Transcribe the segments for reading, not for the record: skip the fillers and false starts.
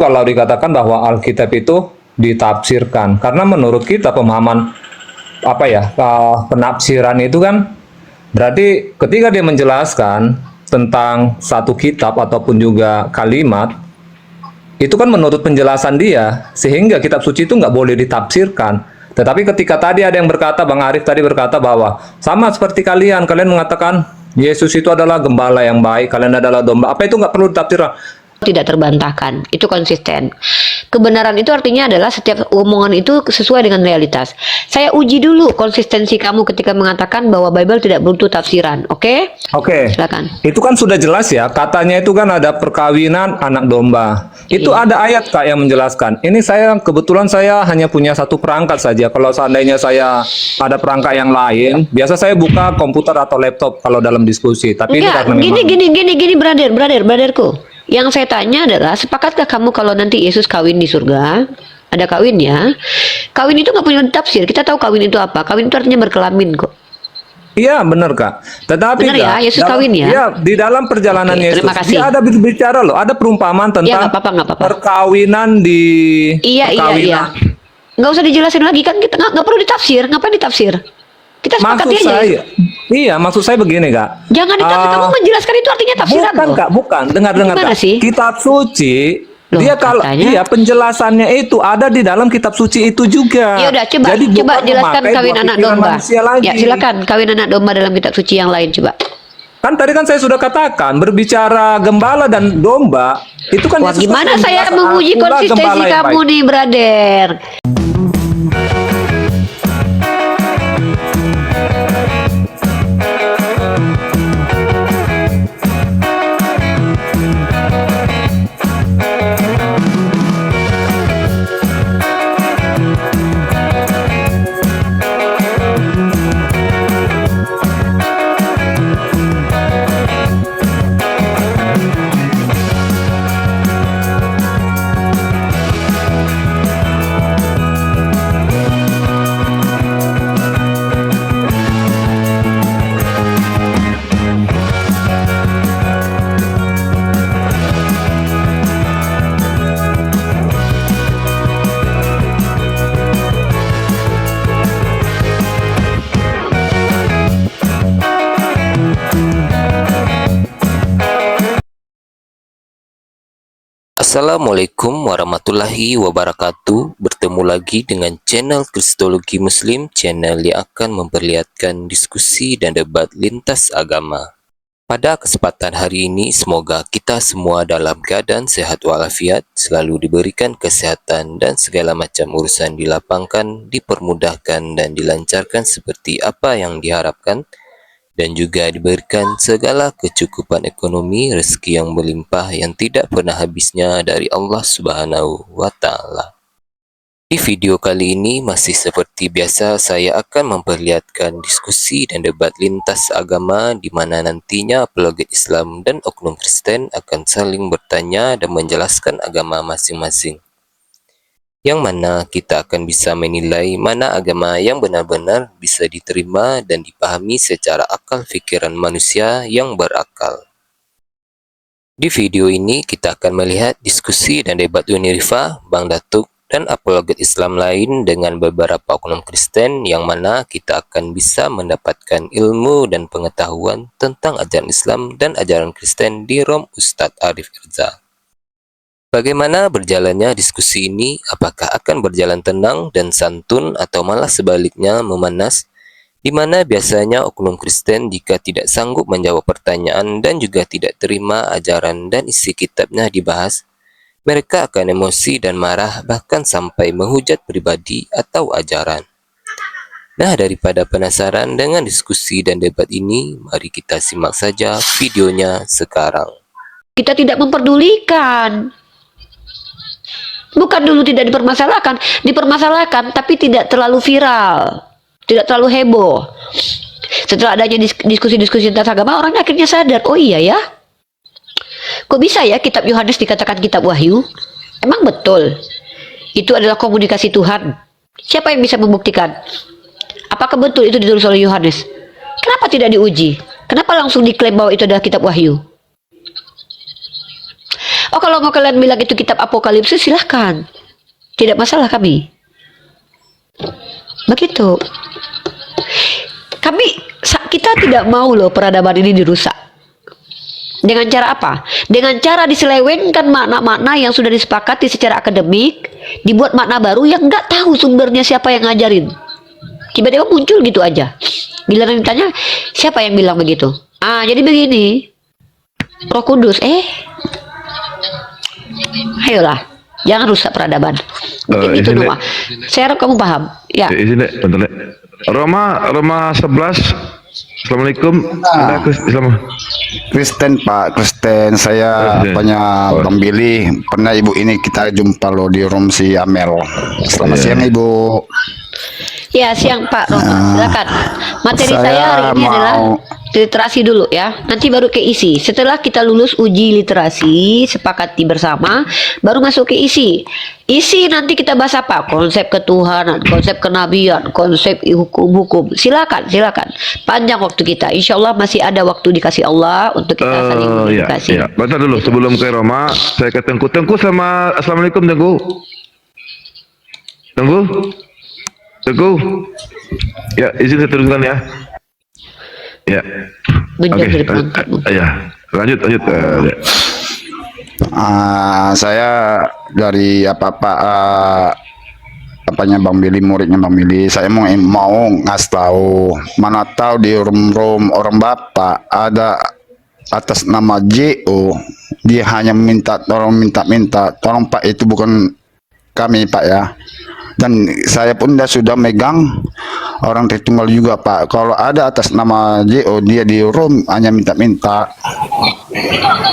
kalau dikatakan bahwa Alkitab itu ditafsirkan, karena menurut kita pemahaman penafsiran itu kan berarti ketika dia menjelaskan tentang satu kitab ataupun juga kalimat, itu kan menurut penjelasan dia, sehingga kitab suci itu nggak boleh ditafsirkan. Tetapi ketika tadi ada yang berkata, Bang Arif tadi berkata bahwa sama seperti kalian mengatakan Yesus itu adalah gembala yang baik, kalian adalah domba, apa itu nggak perlu ditafsirkan? Tidak terbantahkan, itu konsisten. Kebenaran itu artinya adalah setiap omongan itu sesuai dengan realitas. Saya uji dulu konsistensi kamu ketika mengatakan bahwa Bible tidak butuh tafsiran, oke? Oke. Silakan. Itu kan sudah jelas ya, katanya itu kan ada perkawinan anak domba. Itu Iya. ada ayat Kak yang menjelaskan. Ini kebetulan saya hanya punya satu perangkat saja. Kalau seandainya saya ada perangkat yang lain, biasa saya buka komputer atau laptop kalau dalam diskusi. Tapi ini Enggak, karena memang gini, brotherku. Yang saya tanya adalah, sepakatkah kamu kalau nanti Yesus kawin di surga? Ada kawin ya. Kawin itu nggak punya tafsir. Kita tahu kawin itu apa. Kawin itu artinya berkelamin kok. iya benar Kak. Tetapi Benar ya, Kak, Yesus kawin ya? Iya, di dalam perjalanan Oke, Yesus terima kasih. dia ada bicara loh, ada perumpamaan Iya, tentang nggak apa-apa. perkawinan di Iya. perkawinan. Nggak usah dijelasin lagi kan, kita nggak perlu ditafsir. Ngapain ditafsir? Kita sepakati Maksud aja. saya, iya maksud saya begini Kak. Jangan ditafsir. Kamu menjelaskan itu artinya tafsiran Bukan loh. Kak, bukan. Dengar Gimana Kak. sih? Kitab suci Loh, dia kalau katanya. iya penjelasannya itu ada di dalam kitab suci itu juga. Ya udah, coba Jadi bukan jelaskan memakai kawin dua anak pikiran domba. manusia lagi. Ya, silakan kawin anak domba dalam kitab suci yang lain coba. Kan tadi kan saya sudah katakan berbicara gembala dan domba itu kan Wah, Yesus gimana kan saya menjelaskan, menguji "Akulah konsistensi gembala yang kamu baik." nih, brother? Assalamualaikum warahmatullahi wabarakatuh. Bertemu lagi dengan channel Kristologi Muslim, channel yang akan memperlihatkan diskusi dan debat lintas agama. Pada kesempatan hari ini, semoga kita semua dalam keadaan sehat walafiat, selalu diberikan kesehatan dan segala macam urusan dilapangkan, dipermudahkan dan dilancarkan seperti apa yang diharapkan, dan juga diberikan segala kecukupan ekonomi, rezeki yang berlimpah yang tidak pernah habisnya dari Allah Subhanahu wa Ta'ala. Di video kali ini masih seperti biasa, saya akan memperlihatkan diskusi dan debat lintas agama di mana nantinya apologet Islam dan oknum Kristen akan saling bertanya dan menjelaskan agama masing-masing. Yang mana kita akan bisa menilai mana agama yang benar-benar bisa diterima dan dipahami secara akal fikiran manusia yang berakal. Di video ini kita akan melihat diskusi dan debat Uni Rifa, Bang Datuk, dan apologet Islam lain dengan beberapa oknum Kristen yang mana kita akan bisa mendapatkan ilmu dan pengetahuan tentang ajaran Islam dan ajaran Kristen di Rom Ustadz Arif Irza. Bagaimana berjalannya diskusi ini? Apakah akan berjalan tenang dan santun atau malah sebaliknya memanas? Di mana biasanya oknum Kristen jika tidak sanggup menjawab pertanyaan dan juga tidak terima ajaran dan isi kitabnya dibahas, mereka akan emosi dan marah bahkan sampai menghujat pribadi atau ajaran. Nah, daripada penasaran dengan diskusi dan debat ini, mari kita simak saja videonya sekarang. Kita tidak memperdulikan. Bukan dulu tidak dipermasalahkan tapi tidak terlalu viral, tidak terlalu heboh. Setelah adanya diskusi-diskusi tentang agama, orang akhirnya sadar, oh iya ya, kok bisa ya kitab Yohanes dikatakan kitab wahyu? Emang betul itu adalah komunikasi Tuhan? Siapa yang bisa membuktikan? Apakah betul itu ditulis oleh Yohanes? Kenapa tidak diuji? Kenapa langsung diklaim bahwa itu adalah kitab wahyu? Oh, kalau mau kalian bilang itu kitab apokalipsis, silahkan. Tidak masalah kami. Begitu. Kita tidak mau loh peradaban ini dirusak. Dengan cara apa? Dengan cara diselewengkan makna-makna yang sudah disepakati secara akademik, dibuat makna baru yang nggak tahu sumbernya siapa yang ngajarin. Tiba-tiba muncul gitu aja. Bila ditanya, siapa yang bilang begitu? Jadi begini. Roh Kudus. Ayolah. Jangan rusak peradaban. Mungkin itu doa. Saya harap kamu paham. Ya. Izin dek, bentar dek. Roma 11. Assalamualaikum. Ada Islam. Kristen Pak, Kristen. Saya apanya Bang Billy. Pernah ibu ini kita jumpa loh di room si Amel. Selamat siang ibu. Ya, siang Pak Romo, silakan. Materi saya hari ini adalah literasi dulu ya. Nanti baru ke isi. Setelah kita lulus uji literasi, sepakati bersama, baru masuk ke isi. Isi nanti kita bahas apa? Konsep ketuhanan, konsep kenabian, konsep hukum-hukum. Silakan. Panjang waktu kita. Insya Allah masih ada waktu dikasih Allah untuk kita saling komunikasi. Ya. Bentar dulu sebelum ke Roma, saya ke Tengku sama Assalamualaikum Tengku. Ya, izin saya teruskan ya. Ya. Menjadi Ya, lanjut. Saya dari apanya Bang Billy, muridnya Bang Billy. Saya mau ngasih tahu, mana tahu di room orang Bapak ada atas nama JO, dia hanya minta tolong Pak, itu bukan kami Pak ya. Dan saya pun sudah megang orang Tritunggal juga Pak. Kalau ada atas nama JO, dia di room hanya minta,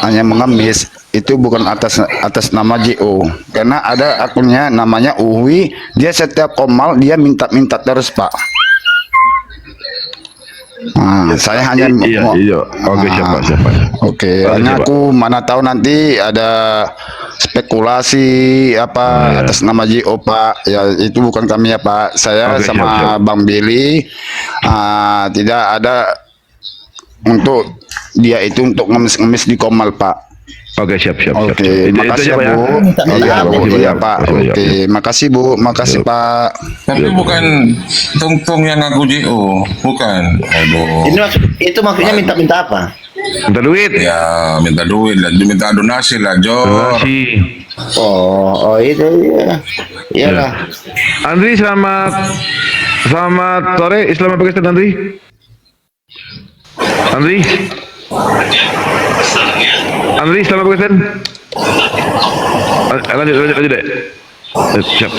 hanya mengemis, itu bukan atas nama JO. Karena ada akunnya namanya Uwi, dia setiap komal dia minta terus Pak. Saya hanya Oke, siapa? Oke, hanya aku mana tahu nanti ada spekulasi atas nama JO Pak. Ya itu bukan kami ya Pak. Saya sama Bang Billy tidak ada untuk dia itu untuk ngemis di komal Pak. Oke, siap. Oke, makasih ya Bu. Iya Pak. Oke, makasih Bu, makasih Pak. Tapi bukan tungtung yang ngaku JO, bukan. Aduh. Itu maksudnya minta apa? Minta duit. Ya minta duit lah, minta donasi lah, Jor. Donasi. Oh itu ya. Iyalah. Andri, selamat sore. Islam apa Kristen Andri? Andri, selamat apa Kristen? Lanjut deh. Siap.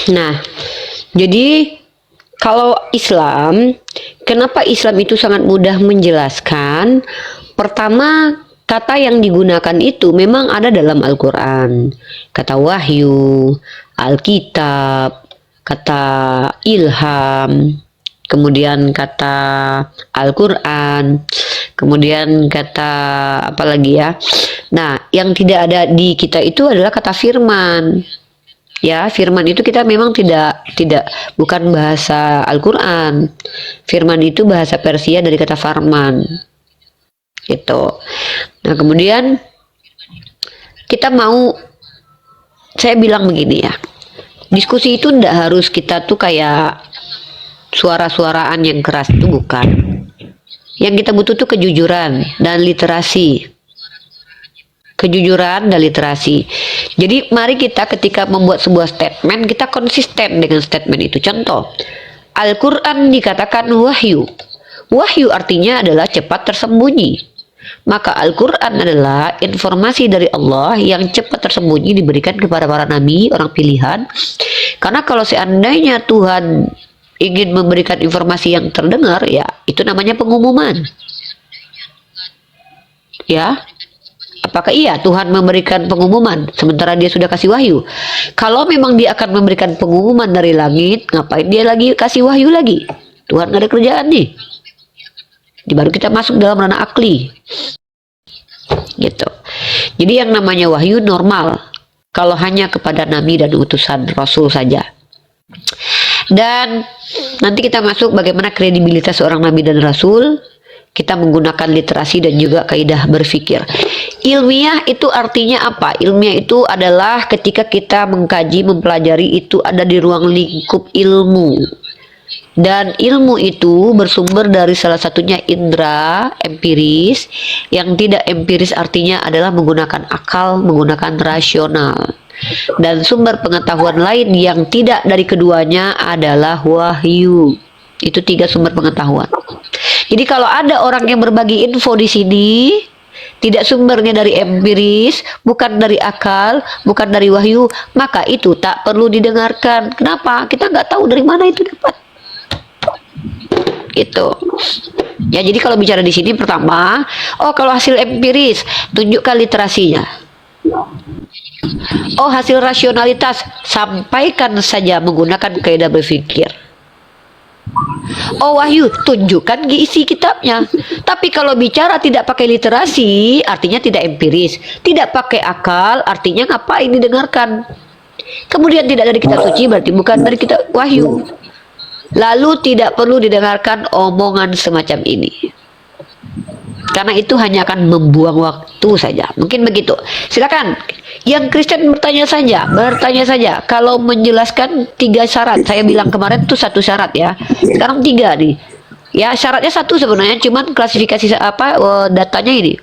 Nah, jadi kalau Islam, kenapa Islam itu sangat mudah menjelaskan? Pertama, kata yang digunakan itu memang ada dalam Al-Quran. Kata wahyu, Alkitab, kata ilham, kemudian kata Al-Quran, kemudian kata apa lagi ya. Nah, yang tidak ada di kita itu adalah kata firman. Ya, firman itu kita memang bukan bahasa Al-Quran. Firman itu bahasa Persia dari kata farman. Gitu. Nah, kemudian saya bilang begini ya. Diskusi itu tidak harus kita tuh kayak suara-suaraan yang keras, itu bukan. Yang kita butuh tuh kejujuran dan literasi. Jadi mari kita ketika membuat sebuah statement, kita konsisten dengan statement itu. Contoh, Al-Quran dikatakan wahyu. Wahyu artinya adalah cepat tersembunyi. Maka Al-Quran adalah informasi dari Allah yang cepat tersembunyi diberikan kepada para nabi, orang pilihan. Karena kalau seandainya Tuhan ingin memberikan informasi yang terdengar, ya itu namanya pengumuman. Ya, apakah iya Tuhan memberikan pengumuman sementara dia sudah kasih wahyu? Kalau memang dia akan memberikan pengumuman dari langit, ngapain dia lagi kasih wahyu lagi? Tuhan gak ada kerjaan nih. Baru kita masuk dalam ranah akli. Gitu. Jadi yang namanya wahyu normal kalau hanya kepada nabi dan utusan rasul saja. Dan nanti kita masuk bagaimana kredibilitas seorang nabi dan rasul. Kita menggunakan literasi dan juga kaidah berpikir. Ilmiah itu artinya apa? Ilmiah itu adalah ketika kita mengkaji, mempelajari, itu ada di ruang lingkup ilmu. Dan ilmu itu bersumber dari salah satunya indera empiris. Yang tidak empiris artinya adalah menggunakan akal, menggunakan rasional. Dan sumber pengetahuan lain yang tidak dari keduanya adalah wahyu. Itu 3 sumber pengetahuan. Jadi kalau ada orang yang berbagi info di sini, tidak sumbernya dari empiris, bukan dari akal, bukan dari wahyu, maka itu tak perlu didengarkan. Kenapa? Kita nggak tahu dari mana itu dapat. Gitu. Ya, jadi kalau bicara di sini pertama, oh kalau hasil empiris, tunjukkan literasinya. Oh hasil rasionalitas, sampaikan saja menggunakan kaidah berpikir. Oh wahyu, tunjukkan isi kitabnya. Tapi kalau bicara tidak pakai literasi, artinya tidak empiris. Tidak pakai akal, artinya ngapain didengarkan. Kemudian tidak dari kitab suci, berarti bukan dari kitab wahyu. Lalu tidak perlu didengarkan omongan semacam ini. Karena itu hanya akan membuang waktu saja. Mungkin begitu. Silakan. Yang Kristen bertanya saja. Kalau menjelaskan 3 syarat, saya bilang kemarin itu 1 syarat ya. Sekarang 3 nih. Ya syaratnya 1 sebenarnya, cuman klasifikasi datanya ini.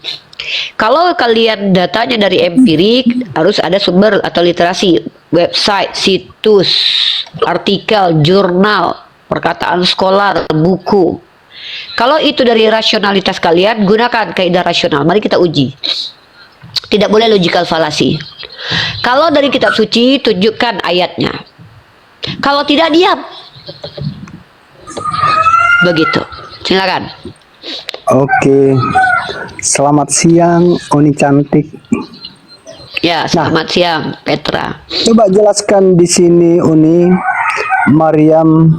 Kalau kalian datanya dari empirik, harus ada sumber atau literasi, website, situs, artikel, jurnal, perkataan scholar, buku. Kalau itu dari rasionalitas kalian, gunakan kaidah rasional. Mari kita uji. Tidak boleh logical fallacy. Kalau dari kitab suci, tunjukkan ayatnya. Kalau tidak, diam. Begitu. Silakan. Oke. Selamat siang, Oni cantik. Ya, selamat siang, Petra. Coba jelaskan di sini, Uni, Maryam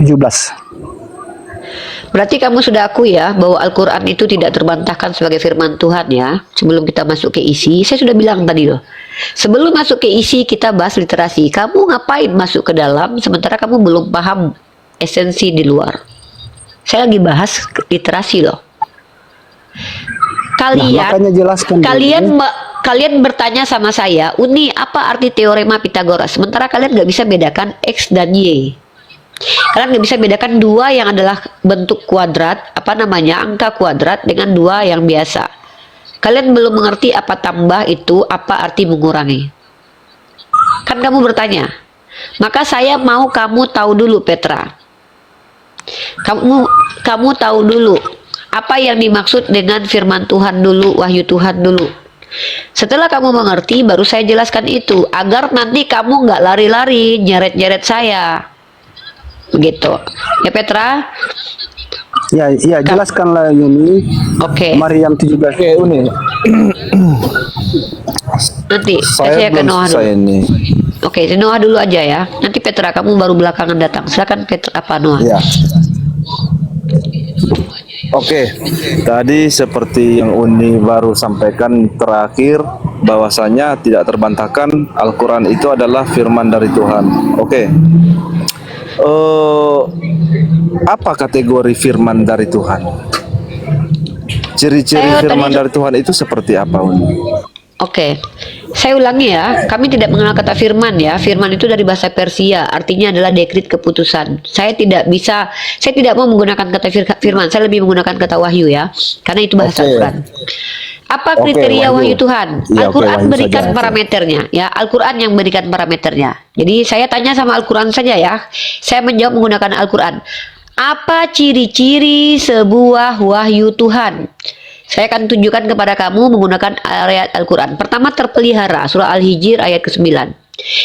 17. Berarti kamu sudah akui ya bahwa Al-Quran itu tidak terbantahkan sebagai firman Tuhan ya. Sebelum kita masuk ke isi, saya sudah bilang tadi loh. Sebelum masuk ke isi kita bahas literasi. Kamu ngapain masuk ke dalam sementara kamu belum paham esensi di luar. Saya lagi bahas literasi loh. Makanya jelaskan Kalian bertanya sama saya, Uni, apa arti teorema Pitagoras? Sementara kalian nggak bisa bedakan X dan Y. Kalian nggak bisa bedakan 2 yang adalah bentuk kuadrat, angka kuadrat dengan 2 yang biasa. Kalian belum mengerti apa tambah itu, apa arti mengurangi. Kan kamu bertanya. Maka saya mau kamu tahu dulu, Petra. Kamu tahu dulu apa yang dimaksud dengan firman Tuhan dulu, wahyu Tuhan dulu. Setelah kamu mengerti, baru saya jelaskan itu, agar nanti kamu nggak lari-lari nyeret-nyeret saya. Begitu. Ya Petra? Ya, jelaskanlah ini. Oke. Maryam 17. Oke, Uni. Nanti Saya ke belum Noah selesai dulu. ini. Oke, Noah dulu aja ya. Nanti Petra, kamu baru belakangan datang. Silakan Petra, Noah. Ya. Oke, tadi seperti yang Uni baru sampaikan terakhir, bahwasanya tidak terbantahkan Al-Quran itu adalah firman dari Tuhan. Oke. Apa kategori firman dari Tuhan? Ciri-ciri firman dari Tuhan itu seperti apa, Uni? Oke, saya ulangi ya. Kami tidak mengenal kata firman ya. Firman itu dari bahasa Persia, artinya adalah dekrit keputusan. Saya tidak mau menggunakan kata firman. Saya lebih menggunakan kata wahyu ya, karena itu bahasa Al-Quran. Apa kriteria wahyu Tuhan? Ya, Al-Quran wahyu berikan saja. parameternya ya. Al-Quran yang berikan parameternya. Jadi saya tanya sama Al-Quran saja ya. Saya menjawab menggunakan Al-Quran. Apa ciri-ciri sebuah wahyu Tuhan? Saya akan tunjukkan kepada kamu menggunakan ayat Al-Quran. Pertama, terpelihara, surah Al-Hijr ayat ke-9.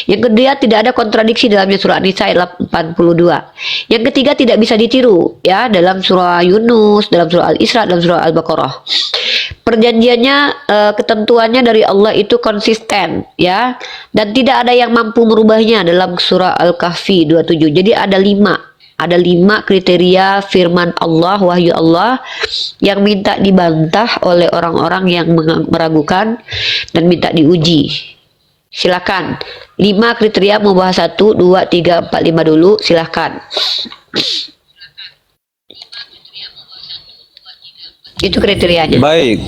Yang kedua, tidak ada kontradiksi dalamnya, surah An-Nisa ayat 82. Yang ketiga, tidak bisa ditiru ya, dalam surah Yunus, dalam surah Al-Isra, dalam surah Al-Baqarah. Perjanjiannya, ketentuannya dari Allah itu konsisten ya, dan tidak ada yang mampu merubahnya, dalam surah Al-Kahfi 27. Jadi ada 5 kriteria firman Allah, wahyu Allah, yang minta dibantah oleh orang-orang yang meragukan dan minta diuji. Silakan. 5 kriteria, mau bahas 1, 2, 3, 4, 5 dulu, silakan. Itu kriterianya. Baik.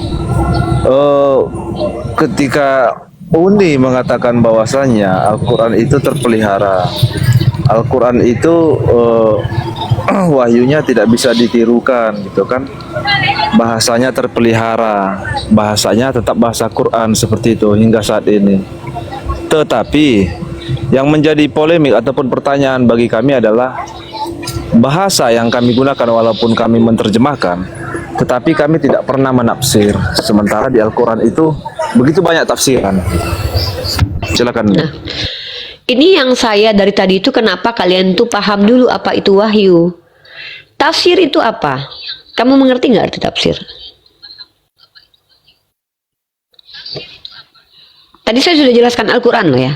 Ketika Uni mengatakan bahwasanya Al-Quran itu terpelihara, Al-Quran itu wahyunya tidak bisa ditirukan, gitu kan? Bahasanya terpelihara, bahasanya tetap bahasa Quran seperti itu hingga saat ini. Tetapi yang menjadi polemik ataupun pertanyaan bagi kami adalah bahasa yang kami gunakan walaupun kami menerjemahkan, tetapi kami tidak pernah menafsir. Sementara di Al-Quran itu begitu banyak tafsiran. Silakan. Nah, ini yang saya dari tadi itu kenapa kalian tuh paham dulu apa itu wahyu. Tafsir itu apa? Kamu mengerti nggak arti tafsir? Tadi saya sudah jelaskan Al-Quran loh ya.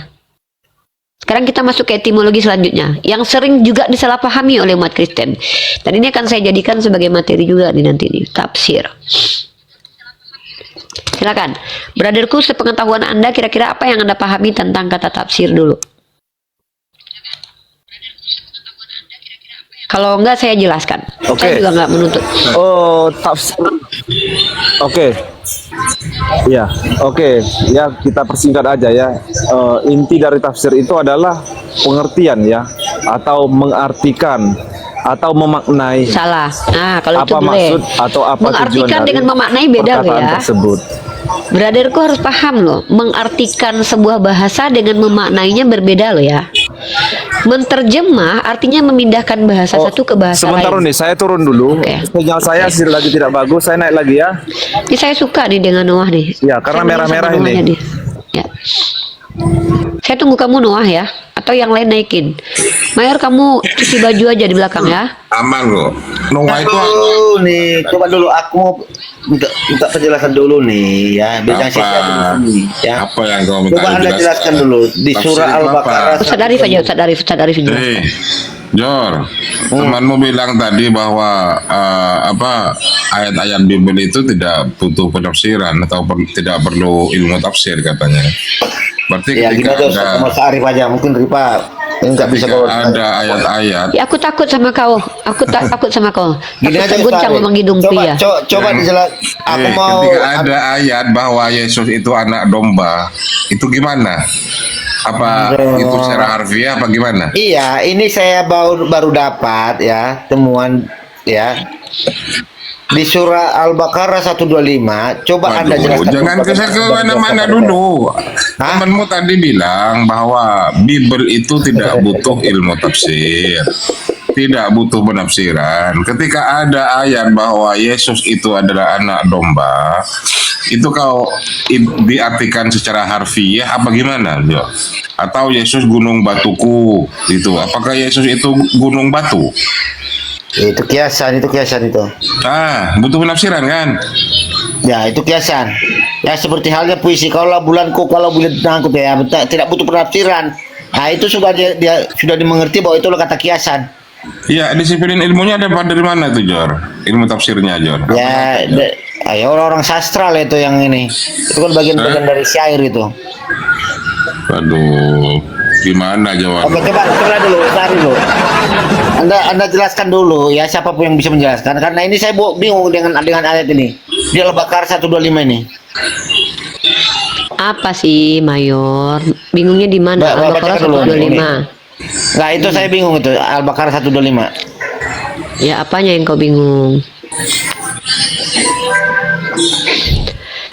Sekarang kita masuk ke etimologi selanjutnya, yang sering juga disalahpahami oleh umat Kristen. Dan ini akan saya jadikan sebagai materi juga nih nanti nih, tafsir. Silakan, brotherku, sepengetahuan Anda kira-kira apa yang Anda pahami tentang kata tafsir dulu? Kalau enggak saya jelaskan. Saya juga enggak menuntut. Oh, tafsir. Oke. Ya, oke. Ya, kita persingkat aja ya. Inti dari tafsir itu adalah pengertian ya, atau mengartikan atau memaknai. Salah. Nah, kalau itu apa boleh. maksud atau apa tujuan mengartikan dari dengan memaknai beda loh perkataan ya. tersebut. Brotherku harus paham loh, mengartikan sebuah bahasa dengan memaknainya berbeda loh ya. Menterjemah artinya memindahkan bahasa satu ke bahasa Sebentar lain. nih, saya turun dulu. Oke. Sinyal saya lagi tidak bagus, saya naik lagi ya. Ini saya suka nih dengan Noah nih. Ya, karena Saya merah-merah sama Noahnya ini. nih. Ya. Saya tunggu kamu Noah ya, atau yang lain naikin. Mayor, kamu cuci baju aja di belakang ya. Aman kok. Noah itu Aduh, nih, coba dulu aku mau minta penjelasan dulu nih ya. Bilang apa? ya. Apa yang kau minta Coba Anda dijelaskan? jelaskan dulu di Tafsir surah itu Al-Baqarah. apa? Ustaz Arif aja, Ustaz Arif ini. Jor, temanmu bilang tadi bahwa ayat-ayat Bible itu tidak butuh penafsiran atau tidak perlu ilmu tafsir katanya. Berarti Ya, gini ketika aja Ustaz sama Arif aja, mungkin Rifa nggak bisa ketika kalau ada ayat-ayat, Ya aku takut sama kau. Aku takut sama kau. Gini Takut aja terguncang Ustaz Arif. memang hidung pria. Coba dijelas. Aku mau ketika ada ayat bahwa Yesus itu anak domba, itu gimana? Apa itu secara harfiah apa gimana? Iya, ini saya baru dapat ya temuan ya di surah Al-Baqarah 125. Coba Anda Waduh, jelaskan. jangan ke mana-mana dulu. Temanmu tadi bilang bahwa Bible itu tidak butuh ilmu tafsir, tidak butuh penafsiran. Ketika ada ayat bahwa Yesus itu adalah anak domba, itu kau diartikan secara harfiah apa gimana, Jo? Atau Yesus gunung batuku itu? Apakah Yesus itu gunung batu? Itu kiasan itu. Butuh penafsiran kan? Ya, itu kiasan. Ya seperti halnya puisi, kalau bulanku, kalau bulan tengahku, ya tidak butuh penafsiran. Nah, itu sudah dia sudah dimengerti bahwa itu kata kiasan. Iya, disiplin ilmunya dapat dari mana tuh, Jor? Ilmu tafsirnya, Jor? Ya, ya orang-orang sastra lah itu yang ini. Itu kan bagian-bagian dari syair itu. Aduh, gimana jawab? Oke, coba dulu, cari dulu. Anda jelaskan dulu ya, siapapun yang bisa menjelaskan, karena ini saya bingung dengan ayat ini. Di Al-Baqarah 125 ini. Apa sih, Mayor? Bingungnya di mana? Al-Baqarah 125. Nah, itu saya bingung itu, Al-Baqarah 125. Ya, apanya yang kau bingung?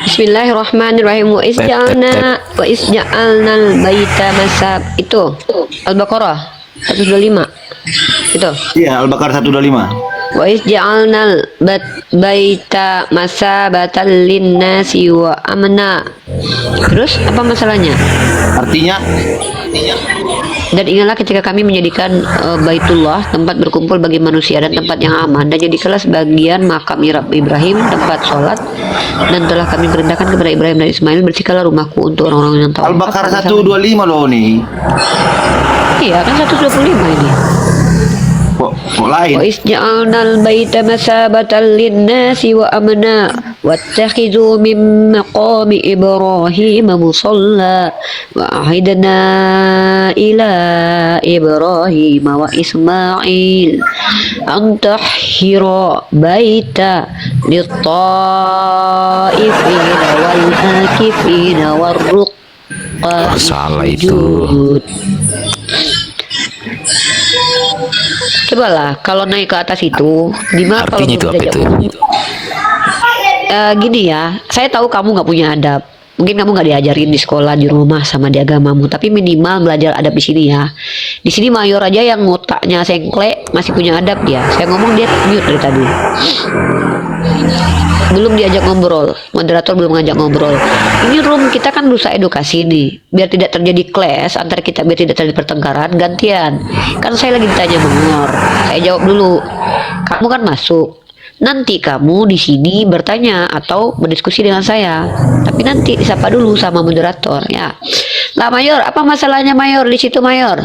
Bismillahirrahmanirrahim. Wa isja'alna al-baita masab. Itu Al-Baqarah 125. Itu. Iya, Al-Baqarah 125. Wa isja'alna al-baita masabatan lin-nasi wa amna. Terus apa masalahnya? Artinya Dan ingatlah ketika kami menjadikan Baitullah tempat berkumpul bagi manusia dan tempat yang aman, dan jadikanlah sebagian makam Ibrahim tempat sholat, dan telah kami perintahkan kepada Ibrahim dan Ismail, bersihkanlah rumahku untuk orang-orang yang tahu. Al-Baqarah 125 loh nih. Iya kan 125 ini. Kok lain. وإذ جعلنا البيت مثابة للناس وأمنا واتخذوا من مقام إبراهيم مصلى وعهدنا إلى إبراهيم وإسماعيل أن طهر بيت للطائفين والعاكفين والركع Salah itu. السجود. Cobalah kalau naik ke atas itu, gimana kalau Artinya itu belum apa diajak itu? ngomong? Gini ya, saya tahu kamu nggak punya adab. Mungkin kamu nggak diajarin di sekolah, di rumah, sama di agamamu. Tapi minimal belajar adab di sini ya. Di sini mayor aja yang otaknya sengklek masih punya adab dia. Saya ngomong dia mute dari tadi. Belum diajak ngobrol, moderator belum ngajak ngobrol. Ini room kita kan berusaha edukasi nih, biar tidak terjadi clash antara kita, biar tidak terjadi pertengkaran. Gantian, kan saya lagi ditanya mengor, saya jawab dulu. Kamu kan masuk, nanti kamu di sini bertanya atau berdiskusi dengan saya. Tapi nanti disapa dulu sama moderator ya. Lah Mayor, apa masalahnya Mayor di situ Mayor?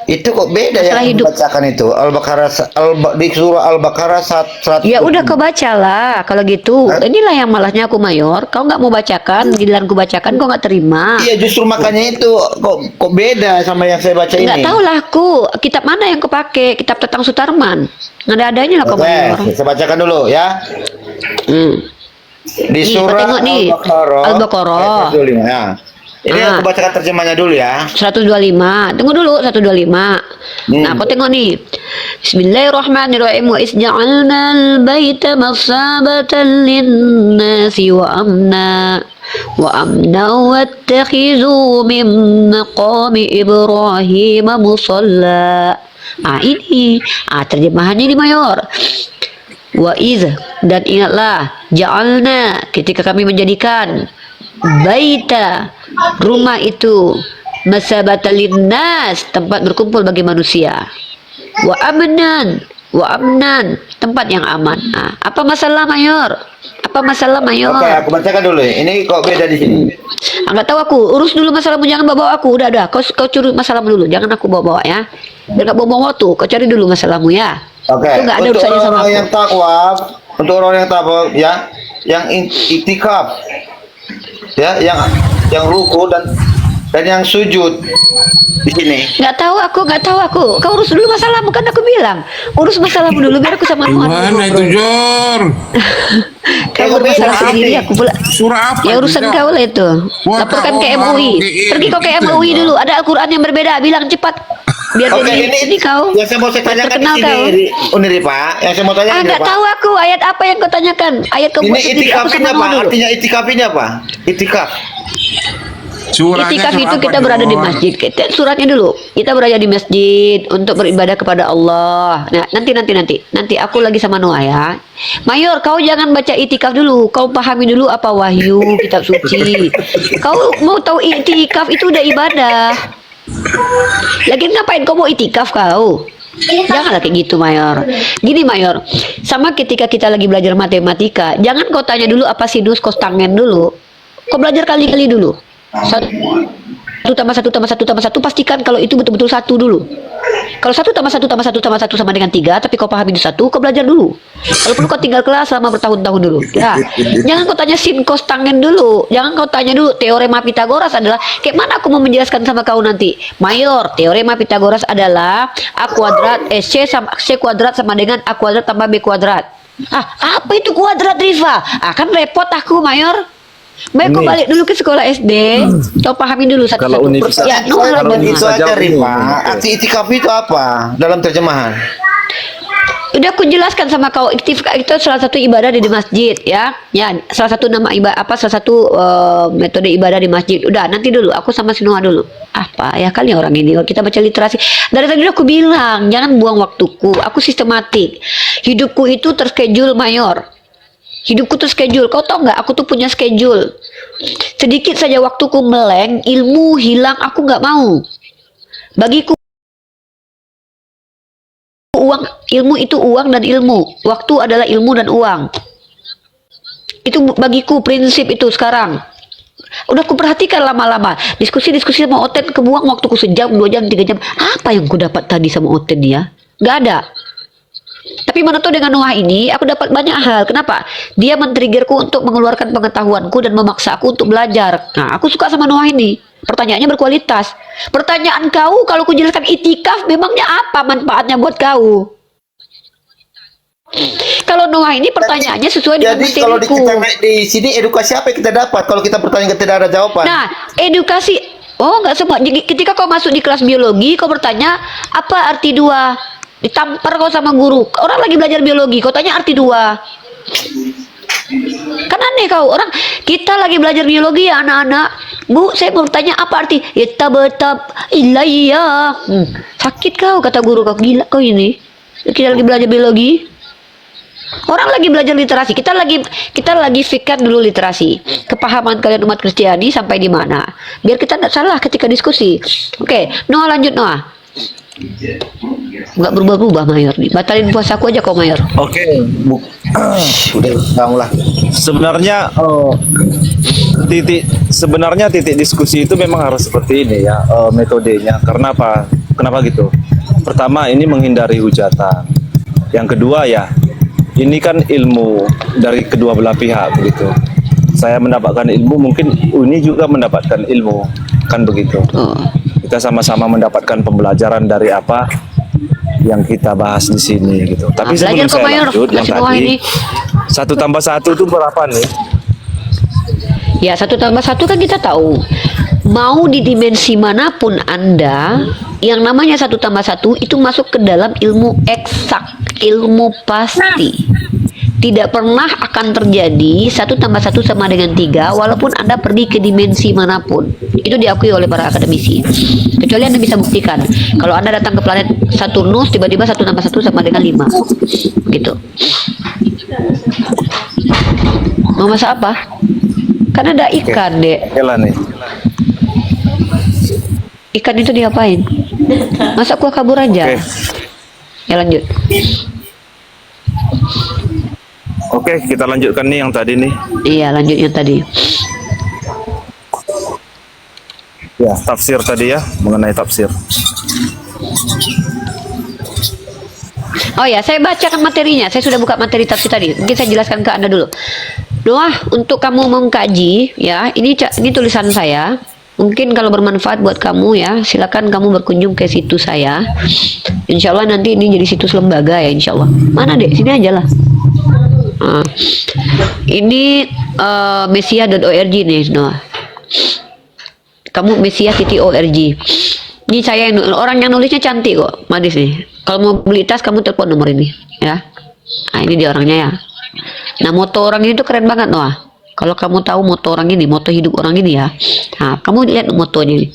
Itu kok beda Masalah yang hidup. dibacakan itu. Al-Baqarah di surah Al-Baqarah 100. Ya udah kau bacalah kalau gitu. Inilah yang malahnya aku Mayor. Kau nggak mau bacakan, giliran ku bacakan kau nggak terima. Iya, justru makanya itu kok beda sama yang saya baca ini. Nggak tahu lah aku kitab mana yang kau pakai, kitab Tetang Sutarman. Nggak ada adanya lah kau Mayor. Oke, saya bacakan dulu ya. Di Nih, kau surah tengok nih, Al-Baqarah. ayat 25 ya. Ini Ah. aku bacakan terjemahnya dulu ya. 125. Tunggu dulu 125. Nah, kau tengok nih. Bismillahirrahmanirrahim. Wa isja'alna al-baita masabatan lin-nasi wa amna. Wa amna wattakhidhu min maqami Ibrahim musalla. Ini. Terjemahannya ini Mayor. Wa iz, dan ingatlah, ja'alna, ketika kami menjadikan baita, rumah itu, masabatan linnas, tempat berkumpul bagi manusia, wa amnan, tempat yang aman. Apa masalah Mayor? Apa masalah Mayor? Oke, aku bacakan dulu. Ini kok beda di sini. Nggak tahu aku, urus dulu masalahmu, jangan bawa aku. Udah, kau curi masalahmu dulu, jangan aku bawa ya. Biar nggak bawa waktu, kau cari dulu masalahmu ya. Oke. Itu nggak ada Untuk urusannya sama orang aku. yang takwa, untuk orang yang takwa ya, yang itikaf, ya, yang ruku dan yang sujud di sini. Nggak tahu aku. Kau urus dulu masalahmu, kan aku bilang. Urus masalahmu dulu biar aku sama kamu. Gimana itu Jor? Kau bermasalah beda sendiri, ini. aku pula. Surah apa? Ya urusan itu, Jor? kau lah itu. Wah, Laporkan kau ke baru MUI. ke- Pergi kau ke itu, MUI Jor. dulu. Ada Al-Quran yang berbeda. Bilang cepat. Biar Oke, jadi ini kau. yang saya mau tanyakan di terkenal sini, kau. Uniri Pak. Yang saya mau tanyakan Nggak tahu aku ayat apa yang kau tanyakan. Ayat kau Ini buat sendiri. Aku itikafinya sama apa? kau dulu. Artinya itikafinya apa? Itikaf. Surahnya Itikaf surah itu apa, kita berada di Jor? masjid. Suratnya dulu. Kita berada di masjid untuk beribadah kepada Allah. Nah, nanti aku lagi sama Noah ya. Mayor, kau jangan baca itikaf dulu. Kau pahami dulu apa wahyu, kitab suci. Kau mau tahu itikaf itu udah ibadah. Lagi ngapain kau mau itikaf kau? Janganlah kayak gitu Mayor. Gini Mayor, sama ketika kita lagi belajar matematika, jangan kau tanya dulu apa sinus cos tangen dulu. Kau belajar kali-kali dulu. Satu tambah satu, pastikan kalau itu betul-betul satu dulu. Kalau 1 tambah 1 tambah 1 tambah 1 sama dengan 3, tapi kau pahami itu 1, kau belajar dulu. Kalau perlu kau tinggal kelas selama bertahun-tahun dulu. Ya. Jangan kau tanya sin cos tangen dulu. Jangan kau tanya dulu teorema Pitagoras adalah kayak mana aku mau menjelaskan sama kau nanti. Mayor, teorema Pitagoras adalah C kuadrat sama dengan A kuadrat tambah B kuadrat. Apa itu kuadrat Riva? Kan repot aku Mayor. Baik, kau balik dulu ke sekolah SD. Kau pahami dulu Kalau satu-satu. universitas- Ya, no, Saya kalau itu bisa aja jawab ini. Rifa. Arti itikaf itu apa dalam terjemahan? Udah aku jelaskan sama kau, iktikaf itu salah satu ibadah di masjid ya. Ya, salah satu nama ibadah salah satu metode ibadah di masjid. Udah, nanti dulu aku sama si Noah dulu. Apa ya kali orang ini, kalau kita baca literasi. Dari tadi udah aku bilang, jangan buang waktuku. Aku sistematik. Hidupku itu terschedule Mayor. Hidupku tuh schedule. Kau tau nggak? Aku tuh punya schedule. Sedikit saja waktuku meleng, ilmu hilang. Aku nggak mau. Bagiku uang, ilmu itu uang dan ilmu. Waktu adalah ilmu dan uang. Itu bagiku prinsip itu sekarang. Udah aku perhatikan lama-lama. Diskusi sama Oten kebuang waktuku sejam, 2 jam, 3 jam. Apa yang ku dapat tadi sama Oten ya? Nggak ada. Tapi menurutku dengan Noah ini aku dapat banyak hal. Kenapa? Dia men-triggerku untuk mengeluarkan pengetahuanku dan memaksa aku untuk belajar. Nah, aku suka sama Noah ini. Pertanyaannya berkualitas. Pertanyaan kau, kalau ku jelaskan itikaf, memangnya apa manfaatnya buat kau? Kalau Noah ini pertanyaannya sesuai dengan Jadi kalau materiku. kita naik di sini edukasi apa yang kita dapat kalau kita bertanya tidak ada jawaban? Nah, edukasi. Oh, nggak semua. Jadi, ketika kau masuk di kelas biologi, kau bertanya apa arti dua. Ditampar kau sama guru. Orang lagi belajar biologi, kau tanya arti dua. Kan aneh kau. Orang kita lagi belajar biologi ya anak-anak. Bu, saya mau tanya apa arti? Ya tab ilayya. Sakit kau kata guru kau. Gila kau ini. Kita lagi belajar biologi. Orang lagi belajar literasi. Kita lagi fikirkan dulu literasi. Kepahaman kalian umat Kristiani sampai di mana? Biar kita tidak salah ketika diskusi. Oke, Noah lanjut Noah. Enggak berubah-ubah Mayor. Batalin puasaku aja kau Mayor. Oke, Udah kamu lah. sebenarnya titik diskusi itu memang harus seperti ini ya, metodenya. Karena apa? Kenapa gitu? Pertama, ini menghindari hujatan. Yang kedua ya, ini kan ilmu dari kedua belah pihak begitu. Saya mendapatkan ilmu, mungkin Uni juga mendapatkan ilmu, kan begitu. Kita sama-sama mendapatkan pembelajaran dari apa yang kita bahas di sini gitu. Tapi sebelum saya lanjut, yang tadi ini. 1+1 itu berapa nih? Ya 1+1 kan kita tahu. Mau di dimensi manapun Anda, yang namanya 1+1 itu masuk ke dalam ilmu eksak, ilmu pasti. Tidak pernah akan terjadi 1+1 sama dengan 3 walaupun Anda pergi ke dimensi manapun. Itu diakui oleh para akademisi. Kecuali Anda bisa buktikan. Kalau Anda datang ke planet Saturnus, tiba-tiba 1+1 sama dengan 5. Gitu. Mau masak apa? Kan ada ikan, Dek. Oke lah nih. Ikan itu diapain? Masak kuah kabur aja. Oke. Ya lanjut. Oke, kita lanjutkan nih yang tadi nih. Iya, lanjut yang tadi. Ya, tafsir tadi ya, mengenai tafsir. Oh ya, saya bacakan materinya. Saya sudah buka materi tafsir tadi. Mungkin saya jelaskan ke Anda dulu. Noah, untuk kamu mengkaji, ya, ini tulisan saya. Mungkin kalau bermanfaat buat kamu ya, silakan kamu berkunjung ke situs saya. Insya Allah nanti ini jadi situs lembaga ya, insya Allah. Mana dek? Sini aja lah. Ini mesia.org nih, Noah. Kamu mesia.org. Ini saya yang orang yang nulisnya cantik kok, Madis nih. Kalau mau beli tas kamu telepon nomor ini, ya. Nah ini dia orangnya ya. Nah moto orang ini tuh keren banget Noah. Kalau kamu tahu moto orang ini, moto hidup orang ini ya. Nah kamu lihat motonya ini.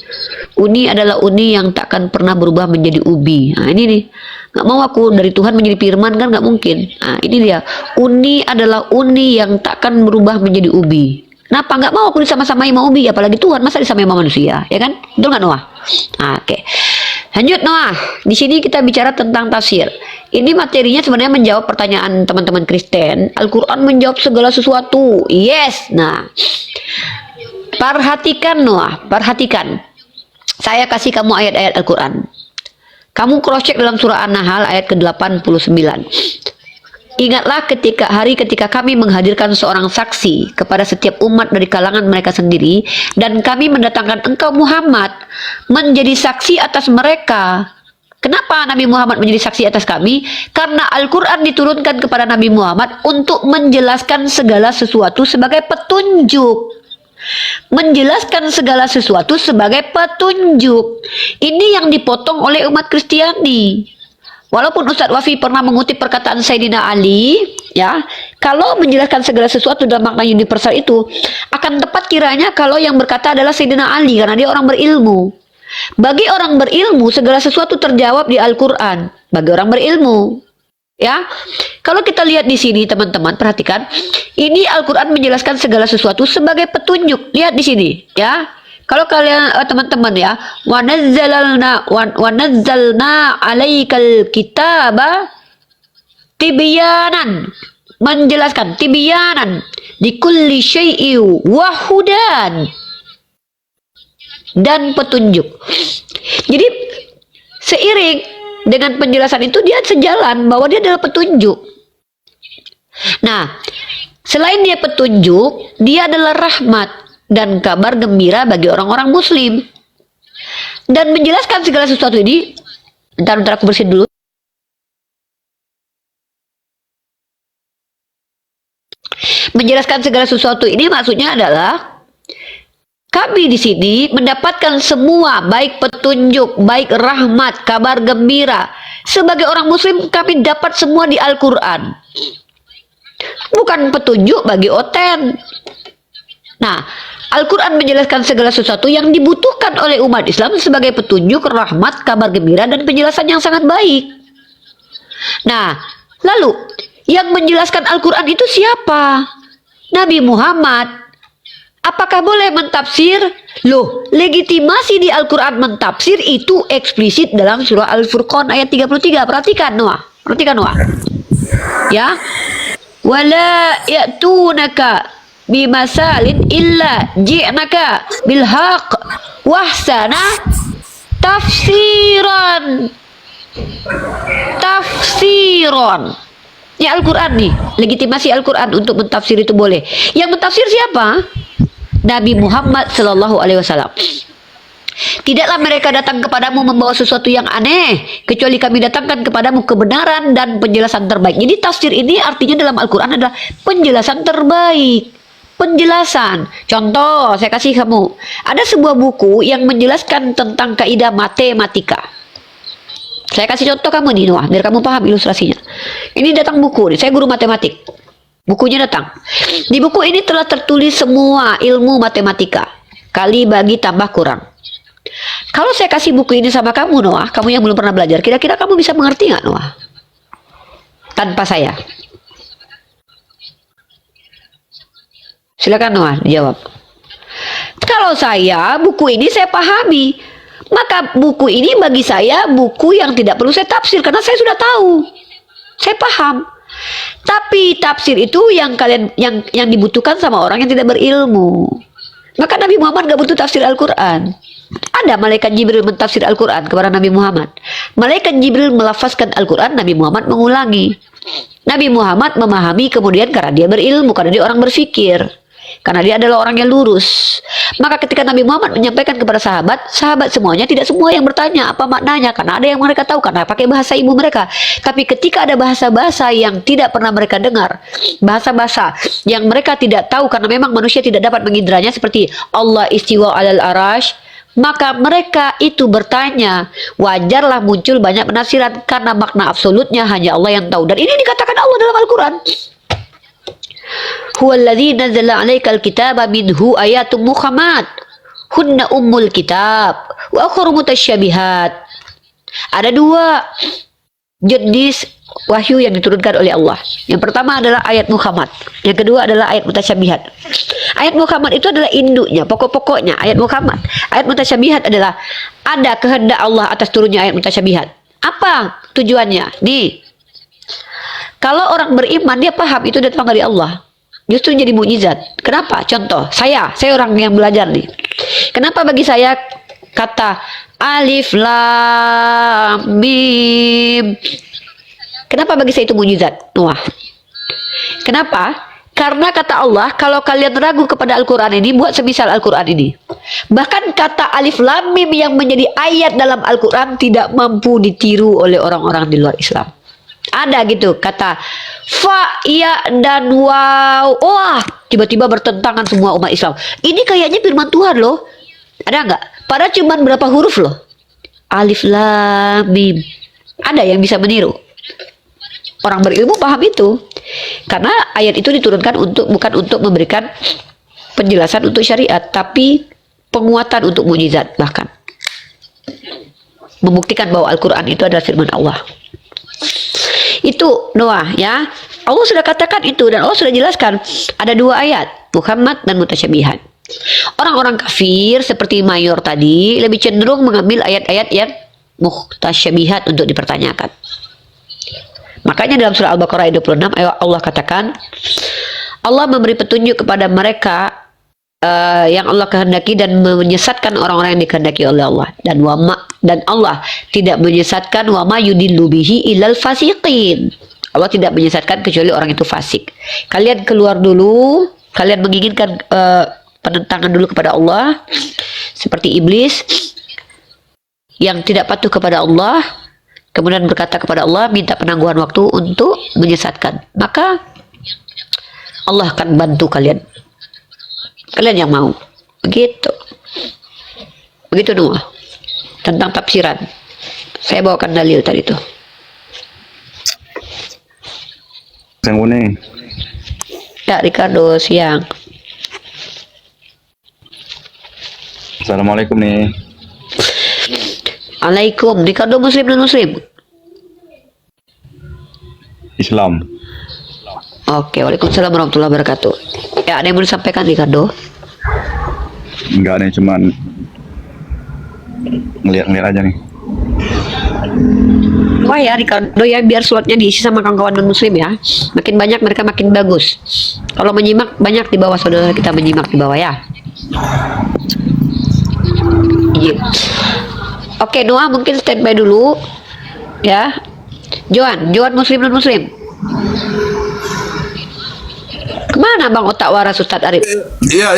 Uni adalah uni yang takkan pernah berubah menjadi ubi. Nah ini nih. Nggak mau aku dari Tuhan menjadi firman kan nggak mungkin. Nah ini dia. Uni adalah uni yang takkan berubah menjadi ubi. Kenapa nggak mau aku disama-samai sama ubi? Apalagi Tuhan masa disamain sama manusia, ya kan? Betul nggak Noah? Nah, oke. Lanjut Noah. Di sini kita bicara tentang tafsir. Ini materinya sebenarnya menjawab pertanyaan teman-teman Kristen. Al-Quran menjawab segala sesuatu. Yes. Nah, perhatikan Noah, perhatikan. Saya kasih kamu ayat-ayat Al-Quran. Kamu cross-check dalam surah An-Nahl ayat ke-89. Ingatlah ketika kami menghadirkan seorang saksi kepada setiap umat dari kalangan mereka sendiri, dan kami mendatangkan engkau Muhammad menjadi saksi atas mereka. Kenapa Nabi Muhammad menjadi saksi atas kami? Karena Al-Quran diturunkan kepada Nabi Muhammad untuk menjelaskan segala sesuatu sebagai petunjuk. Menjelaskan segala sesuatu sebagai petunjuk. Ini yang dipotong oleh umat Kristiani. Walaupun Ustadz Wafi pernah mengutip perkataan Sayyidina Ali, ya, kalau menjelaskan segala sesuatu dalam makna universal itu akan tepat kiranya kalau yang berkata adalah Sayyidina Ali karena dia orang berilmu. Bagi orang berilmu segala sesuatu terjawab di Al-Quran. Bagi orang berilmu, ya. Kalau kita lihat di sini teman-teman perhatikan, ini Al-Quran menjelaskan segala sesuatu sebagai petunjuk. Lihat di sini, ya. Kalau kalian teman-teman ya, wa nazzalna 'alaikal kitaba tibyanan, menjelaskan tibyanan likulli syai'in wa hudan, dan petunjuk. Jadi seiring dengan penjelasan itu dia sejalan bahwa dia adalah petunjuk. Nah, selain dia petunjuk, dia adalah rahmat dan kabar gembira bagi orang-orang muslim. Dan menjelaskan segala sesuatu ini, bentar aku bersihin dulu. Menjelaskan segala sesuatu ini maksudnya adalah kami di sini mendapatkan semua baik petunjuk, baik rahmat, kabar gembira. Sebagai orang muslim kami dapat semua di Al-Quran. Bukan petunjuk bagi Oten. Nah, Al-Quran menjelaskan segala sesuatu yang dibutuhkan oleh umat Islam sebagai petunjuk, rahmat, kabar gembira, dan penjelasan yang sangat baik. Nah, lalu yang menjelaskan Al-Quran itu siapa? Nabi Muhammad. Apakah boleh mentafsir? Loh, legitimasi di Al-Quran mentafsir itu eksplisit dalam surah Al-Furqan ayat 33. Perhatikan Noah. Ya. Wala ya'tunaka bimasalin illa ji'naka bilhaq wahsana tafsiran. Ya Al-Quran nih, legitimasi Al-Quran untuk mentafsir itu boleh. Yang mentafsir siapa? Nabi Muhammad Sallallahu Alaihi Wasallam. Tidaklah mereka datang kepadamu membawa sesuatu yang aneh, kecuali kami datangkan kepadamu kebenaran dan penjelasan terbaik. Jadi tafsir ini artinya dalam Al-Quran adalah penjelasan terbaik. Penjelasan. Contoh, saya kasih kamu. Ada sebuah buku yang menjelaskan tentang kaidah matematika. Saya kasih contoh kamu nih Noah, biar kamu paham ilustrasinya. Ini datang buku nih, saya guru matematik. Bukunya datang. Di buku ini telah tertulis semua ilmu matematika. Kali, bagi, tambah, kurang. Kalau saya kasih buku ini sama kamu Noah, kamu yang belum pernah belajar, kira-kira kamu bisa mengerti nggak Noah? Tanpa saya. Silakan Noah jawab. Kalau saya, buku ini saya pahami. Maka buku ini bagi saya buku yang tidak perlu saya tafsir karena saya sudah tahu. Saya paham. Tapi tafsir itu yang yang dibutuhkan sama orang yang tidak berilmu. Maka Nabi Muhammad gak butuh tafsir Al-Quran. Ada malaikat Jibril mentafsir Al-Quran kepada Nabi Muhammad. Malaikat Jibril melafazkan Al-Quran, Nabi Muhammad mengulangi. Nabi Muhammad memahami kemudian karena dia berilmu, karena dia orang berfikir. Karena dia adalah orang yang lurus. Maka ketika Nabi Muhammad menyampaikan kepada sahabat, sahabat semuanya tidak semua yang bertanya apa maknanya, karena ada yang mereka tahu karena pakai bahasa ibu mereka. Tapi ketika ada bahasa-bahasa yang tidak pernah mereka dengar, bahasa-bahasa yang mereka tidak tahu karena memang manusia tidak dapat mengindranya, seperti Allah istiwa alal arash, maka mereka itu bertanya. Wajarlah muncul banyak penafsiran karena makna absolutnya hanya Allah yang tahu. Dan ini dikatakan Allah dalam Al-Quran. Huwallazi nazzala 'alaikal kitaba minhu ayatum muhkamat hunna ummul kitab wa ukhra mutasyabihat. Ada dua jenis wahyu yang diturunkan oleh Allah. Yang pertama adalah ayat muhkamat, yang kedua adalah ayat mutasyabihat. Ayat muhkamat itu adalah induknya, pokok-pokoknya ayat muhkamat. Ayat mutasyabihat adalah ada kehendak Allah atas turunnya ayat mutasyabihat. Apa tujuannya? Nih, kalau orang beriman dia paham itu datang dari Allah. Justru jadi mukjizat. Kenapa? Contoh, saya orang yang belajar nih. Kenapa bagi saya kata alif lam mim? Kenapa bagi saya itu mukjizat? Wah. Kenapa? Karena kata Allah, kalau kalian ragu kepada Al-Quran ini, buat semisal Al-Quran ini. Bahkan kata alif lam mim yang menjadi ayat dalam Al-Quran tidak mampu ditiru oleh orang-orang di luar Islam. Ada gitu kata fa, ya, dan waw. Wah, tiba-tiba bertentangan semua umat Islam. Ini kayaknya firman Tuhan loh. Ada nggak? Padahal cuma berapa huruf loh. Alif lam mim. Ada yang bisa meniru. Orang berilmu paham itu. Karena ayat itu diturunkan bukan untuk memberikan penjelasan untuk syariat, tapi penguatan untuk mukjizat, bahkan membuktikan bahwa Al-Quran itu adalah firman Allah. Itu Noah ya. Allah sudah katakan itu dan Allah sudah jelaskan ada dua ayat, Muhammad dan mutasyabihat. Orang-orang kafir seperti mayor tadi lebih cenderung mengambil ayat-ayat yang mutasyabihat untuk dipertanyakan. Makanya dalam surah Al-Baqarah ayat 26 Allah katakan Allah memberi petunjuk kepada mereka yang Allah kehendaki dan menyesatkan orang-orang yang dikehendaki oleh Allah, dan Allah tidak menyesatkan wa ma yudillu bihi ilal fasiqin. Allah tidak menyesatkan kecuali orang itu fasik. Kalian keluar dulu, kalian menginginkan penentangan dulu kepada Allah seperti iblis yang tidak patuh kepada Allah, kemudian berkata kepada Allah minta penangguhan waktu untuk menyesatkan, maka Allah akan bantu kalian yang mau. Begitu Noah tentang tafsiran. Saya bawakan dalil tadi itu. Yang kuning. Ya, Ricardo, siang. Assalamualaikum nih. Alaikum. Ricardo muslim dan muslim? Islam. Oke, waalaikumsalam warahmatullahi wabarakatuh. Ya, ada yang mau disampaikan, Ricardo? Enggak nih, cuman ngeliat aja nih. Wah ya, Ricardo ya, biar slotnya diisi sama kawan-kawan non muslim ya. Makin banyak mereka makin bagus. Kalau menyimak banyak di bawah, saudara kita menyimak di bawah ya. Iya. Oke, Noah mungkin standby dulu ya. Joan muslim non muslim? Kemana Bang Otak Waras Ustadz Arif? Iya.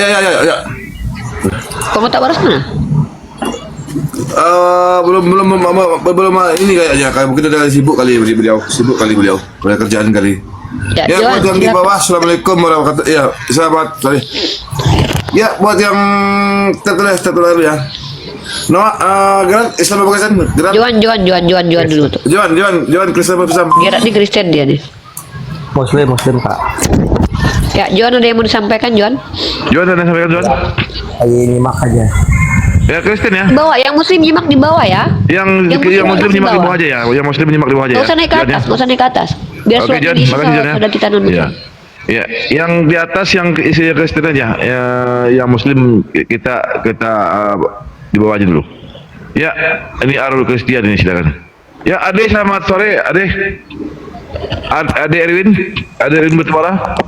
Bang Otak Waras mana? Belum ini kayaknya, mungkin ada sibuk kali beliau, banyak kerjaan kali. Ya, Buat yang di bawah, assalamualaikum warahmatullahi wabarakatuh. Ya, sahabat, sorry. Ya, buat yang tertulis ya. Gerak Islam apa Kristen? Joan dulu tuh. Joan Kristen apa Islam? Gerak di Kristen dia nih. Muslim Pak. Ya, Joan ada yang mau disampaikan, Joan? Joan ada yang sampaikan Joan? Lagi nyimak aja. Ya Kristen ya. Di bawah, yang muslim nyimak di bawah ya. Yang muslim nyimak di bawah aja ya. Yang muslim nyimak di bawah aja ya. Nggak usah naik ke atas, Biar Oke, slotnya Joan, diisi makasih, Joan, ya. sudah kita non muslim. Ya, yang di atas yang isi Kristen aja. Ya, yang muslim kita di bawah aja dulu. Ya, ini Arul Kristian ini silakan. Ya, Ade selamat sore, Ade. Ade Erwin bersuara.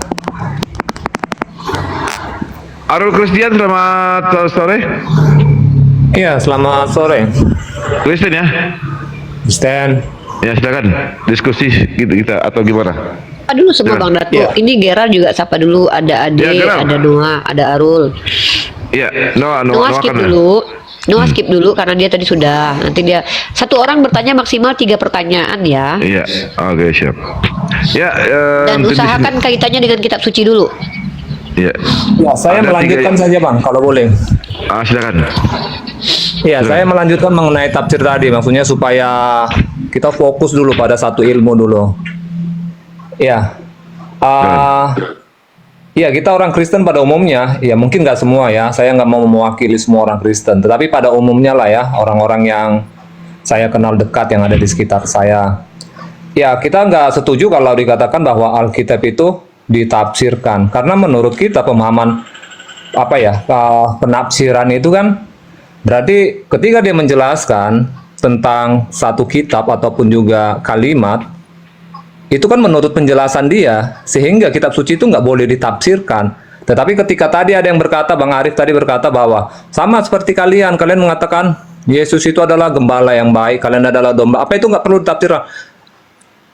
Arul Kristian selamat sore. Iya, selamat sore. Kristen ya. Kristen. Ya, silakan diskusi kita atau gimana? Dulu semua Bang Dato. Ya. Ini Gerard juga sapa dulu, ada Ade, Ya, Gerard. ada Noah, ada Arul. Iya, Noah skip kan, ya? dulu. Noah skip dulu karena dia tadi sudah. Nanti dia satu orang bertanya maksimal 3 pertanyaan ya. Iya, oke siap. Ya, Dan untuk di usahakan kaitannya dengan kitab suci dulu. sini- Ya, Ya, saya Ada melanjutkan tiga- saja Bang, kalau boleh. Silakan. Iya, saya melanjutkan mengenai tafsir tadi, maksudnya supaya kita fokus dulu pada satu ilmu dulu. Iya. Iya, kita orang Kristen pada umumnya, ya mungkin nggak semua ya, saya nggak mau mewakili semua orang Kristen, tetapi pada umumnya lah ya, orang-orang yang saya kenal dekat yang ada di sekitar saya. Ya, kita nggak setuju kalau dikatakan bahwa Alkitab itu ditafsirkan, karena menurut kita pemahaman penafsiran itu kan berarti ketika dia menjelaskan tentang satu kitab ataupun juga kalimat, itu kan menurut penjelasan dia, sehingga kitab suci itu nggak boleh ditafsirkan. Tetapi ketika tadi ada yang berkata, Bang Arif tadi berkata bahwa sama seperti kalian mengatakan Yesus itu adalah gembala yang baik, kalian adalah domba, apa itu nggak perlu ditafsirkan?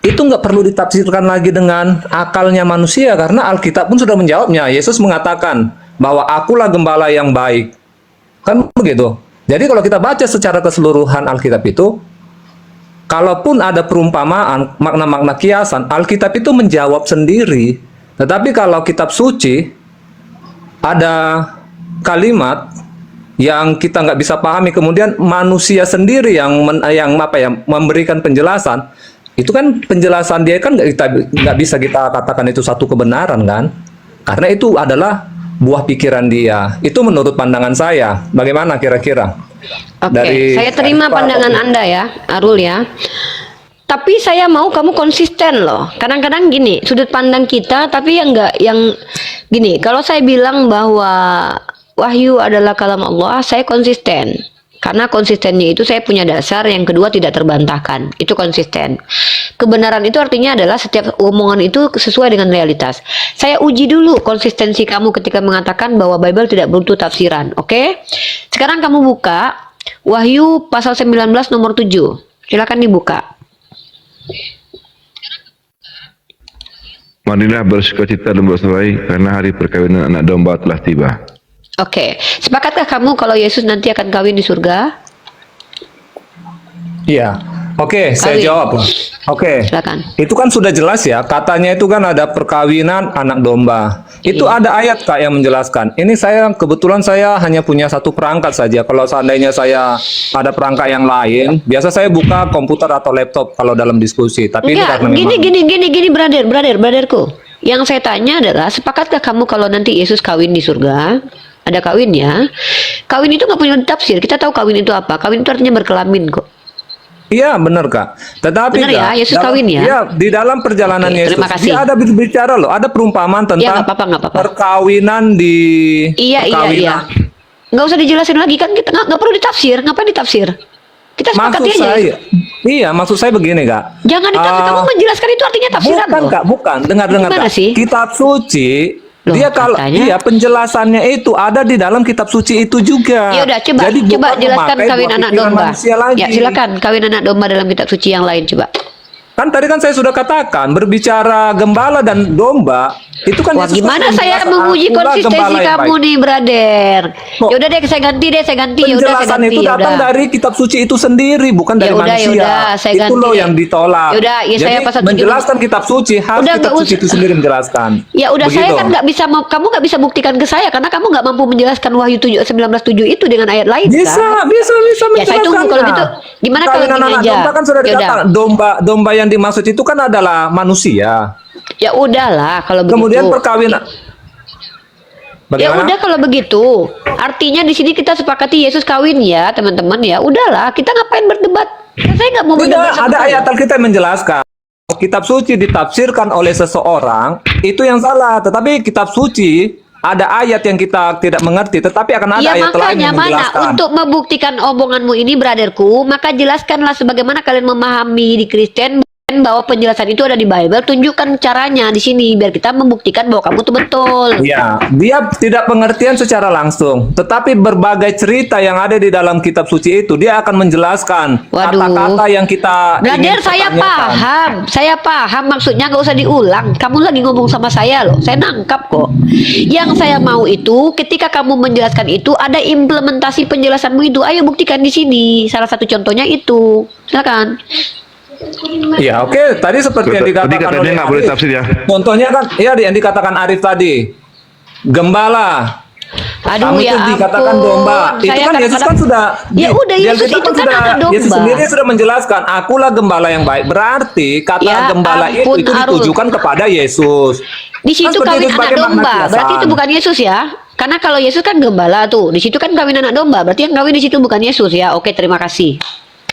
Itu nggak perlu ditafsirkan lagi dengan akalnya manusia, karena Alkitab pun sudah menjawabnya. Yesus mengatakan bahwa akulah gembala yang baik, kan begitu. Jadi kalau kita baca secara keseluruhan Alkitab itu, kalaupun ada perumpamaan, makna-makna kiasan, Alkitab itu menjawab sendiri. Tetapi kalau kitab suci, ada kalimat yang kita nggak bisa pahami, kemudian manusia sendiri yang memberikan penjelasan, itu kan penjelasan dia kan nggak bisa kita katakan itu satu kebenaran kan? Karena itu adalah buah pikiran dia. Itu menurut pandangan saya. Bagaimana kira-kira? Oke, saya terima pandangan Anda ya, Arul ya. Tapi saya mau kamu konsisten loh. Kadang-kadang gini, sudut pandang kita, tapi yang gini. Kalau saya bilang bahwa wahyu adalah kalam Allah, saya konsisten. Karena konsistennya itu saya punya dasar, yang kedua tidak terbantahkan. Itu konsisten. kebenaran itu artinya adalah setiap omongan itu sesuai dengan realitas. Saya uji dulu konsistensi kamu ketika mengatakan bahwa Bible tidak butuh tafsiran. Oke? Sekarang kamu buka Wahyu pasal 19 nomor 7. Silakan dibuka. Marilah bersukacita dan berserai karena hari perkawinan anak domba telah tiba. Oke. Sepakatkah kamu kalau Yesus nanti akan kawin di surga? Iya. Oke, saya Kawin. jawab. Oke. Silakan. Itu kan sudah jelas ya, katanya itu kan ada perkawinan anak domba. Itu Iya. ada ayat Kak yang menjelaskan. Ini kebetulan saya hanya punya satu perangkat saja. Kalau seandainya saya ada perangkat yang lain, biasa saya buka komputer atau laptop kalau dalam diskusi. Tapi ini Enggak, karena memang gini, brotherku. Yang saya tanya adalah, sepakatkah kamu kalau nanti Yesus kawin di surga? Ada kawinnya. Kawin itu nggak punya tafsir. Kita tahu kawin itu apa. Kawin itu artinya berkelamin kok. iya benar Kak. Tetapi Benar ya, Kak, Yesus dalam- kawin ya? Iya, di dalam perjalanan Oke, Yesus terima kasih. dia ada berbicara loh, ada perumpamaan Ya tentang nggak apa-apa. perkawinan di Iya. perkawinan. Nggak usah dijelasin lagi kan, kita nggak perlu ditafsir. Ngapain ditafsir? Kita sepakati Maksud aja. saya, iya maksud saya begini Kak. Jangan ditafsir. Kamu menjelaskan itu artinya tafsiran Bukan loh. Kak, bukan. Dengar Gimana Kak. sih? Kitab suci Loh, dia kalau katanya- iya penjelasannya itu ada di dalam kitab suci itu juga. Ya udah, coba Jadi bukan jelaskan memakai kawin buah anak pikiran domba. manusia lagi. Ya silakan kawin anak domba dalam kitab suci yang lain coba. Kan tadi kan saya sudah katakan berbicara gembala dan domba itu kan Wah, Yesus gimana kan saya menjelaskan, menguji "Akulah konsistensi gembala yang kamu baik." nih, brother? Kok? Ya udah deh, saya ganti. Ya udah, saya Penjelasan ganti. itu Ya datang udah. dari kitab suci itu sendiri, bukan dari Ya udah, manusia. ya udah, saya Itu ganti loh deh. yang ditolak. Ya udah, ya Jadi saya pasal 7. menjelaskan kitab suci harus Udah, kitab nggak suci usah. itu sendiri menjelaskan. Ya udah, Begitu. saya kan nggak bisa, kamu nggak bisa buktikan ke saya karena kamu nggak mampu menjelaskan Wahyu 19:7 itu dengan ayat lain Bisa kan? menjelaskannya. Ya, saya tunggu kalau gitu. Gimana kalau Kawinan gini anak aja? domba kan sudah Ya udah. dikatakan domba yang dimaksud itu kan adalah manusia. Ya udahlah kalau begitu. Kemudian perkawinan. Ya Bagaimana? udah kalau begitu, artinya di sini kita sepakati Yesus kawin ya, teman-teman ya. Udahlah, kita ngapain berdebat? Ya, saya nggak mau Tidak, berdebat. sama ada kamu. ayat Alkitab yang menjelaskan. Kitab suci ditafsirkan oleh seseorang, itu yang salah. Tetapi kitab suci ada ayat yang kita tidak mengerti, tetapi akan ada Ya ayat lain makanya yang mana menjelaskan. untuk membuktikan omonganmu ini, brotherku, maka jelaskanlah sebagaimana kalian memahami di Kristen bahwa penjelasan itu ada di Bible. Tunjukkan caranya di sini biar kita membuktikan bahwa kamu tuh betul. Ya, dia tidak pengertian secara langsung, tetapi berbagai cerita yang ada di dalam kitab suci itu dia akan menjelaskan Waduh. kata-kata yang kita Brother, ingin saya pertanyakan. saya paham maksudnya, nggak usah diulang. Kamu lagi ngomong sama saya loh, saya nangkap kok. Yang saya mau itu, ketika kamu menjelaskan itu ada implementasi penjelasanmu itu. Ayo buktikan di sini. Salah satu contohnya itu, silakan. Ya, oke. Tadi seperti yang Tadi dikatakan katanya oleh nggak boleh Arif. tafsir ya. Contohnya kan, ya yang dikatakan Arif tadi, gembala. Aduh, Kamu ya itu dikatakan ampun. domba. Itu Saya kan Yesus kan kadang-kadang- sudah Ya udah, di Yesus Alkitab itu kan anak domba. Yesus sendiri sudah menjelaskan, akulah gembala yang baik. Berarti kata Ya gembala ampun, itu Arul. ditujukan kepada Yesus. Di situ Kan seperti kawin itu anak sebagai makna domba, kiasan. berarti itu bukan Yesus ya. Karena kalau Yesus kan gembala tuh, di situ kan kawin anak domba, berarti yang kawin di situ bukan Yesus ya. Oke, terima kasih.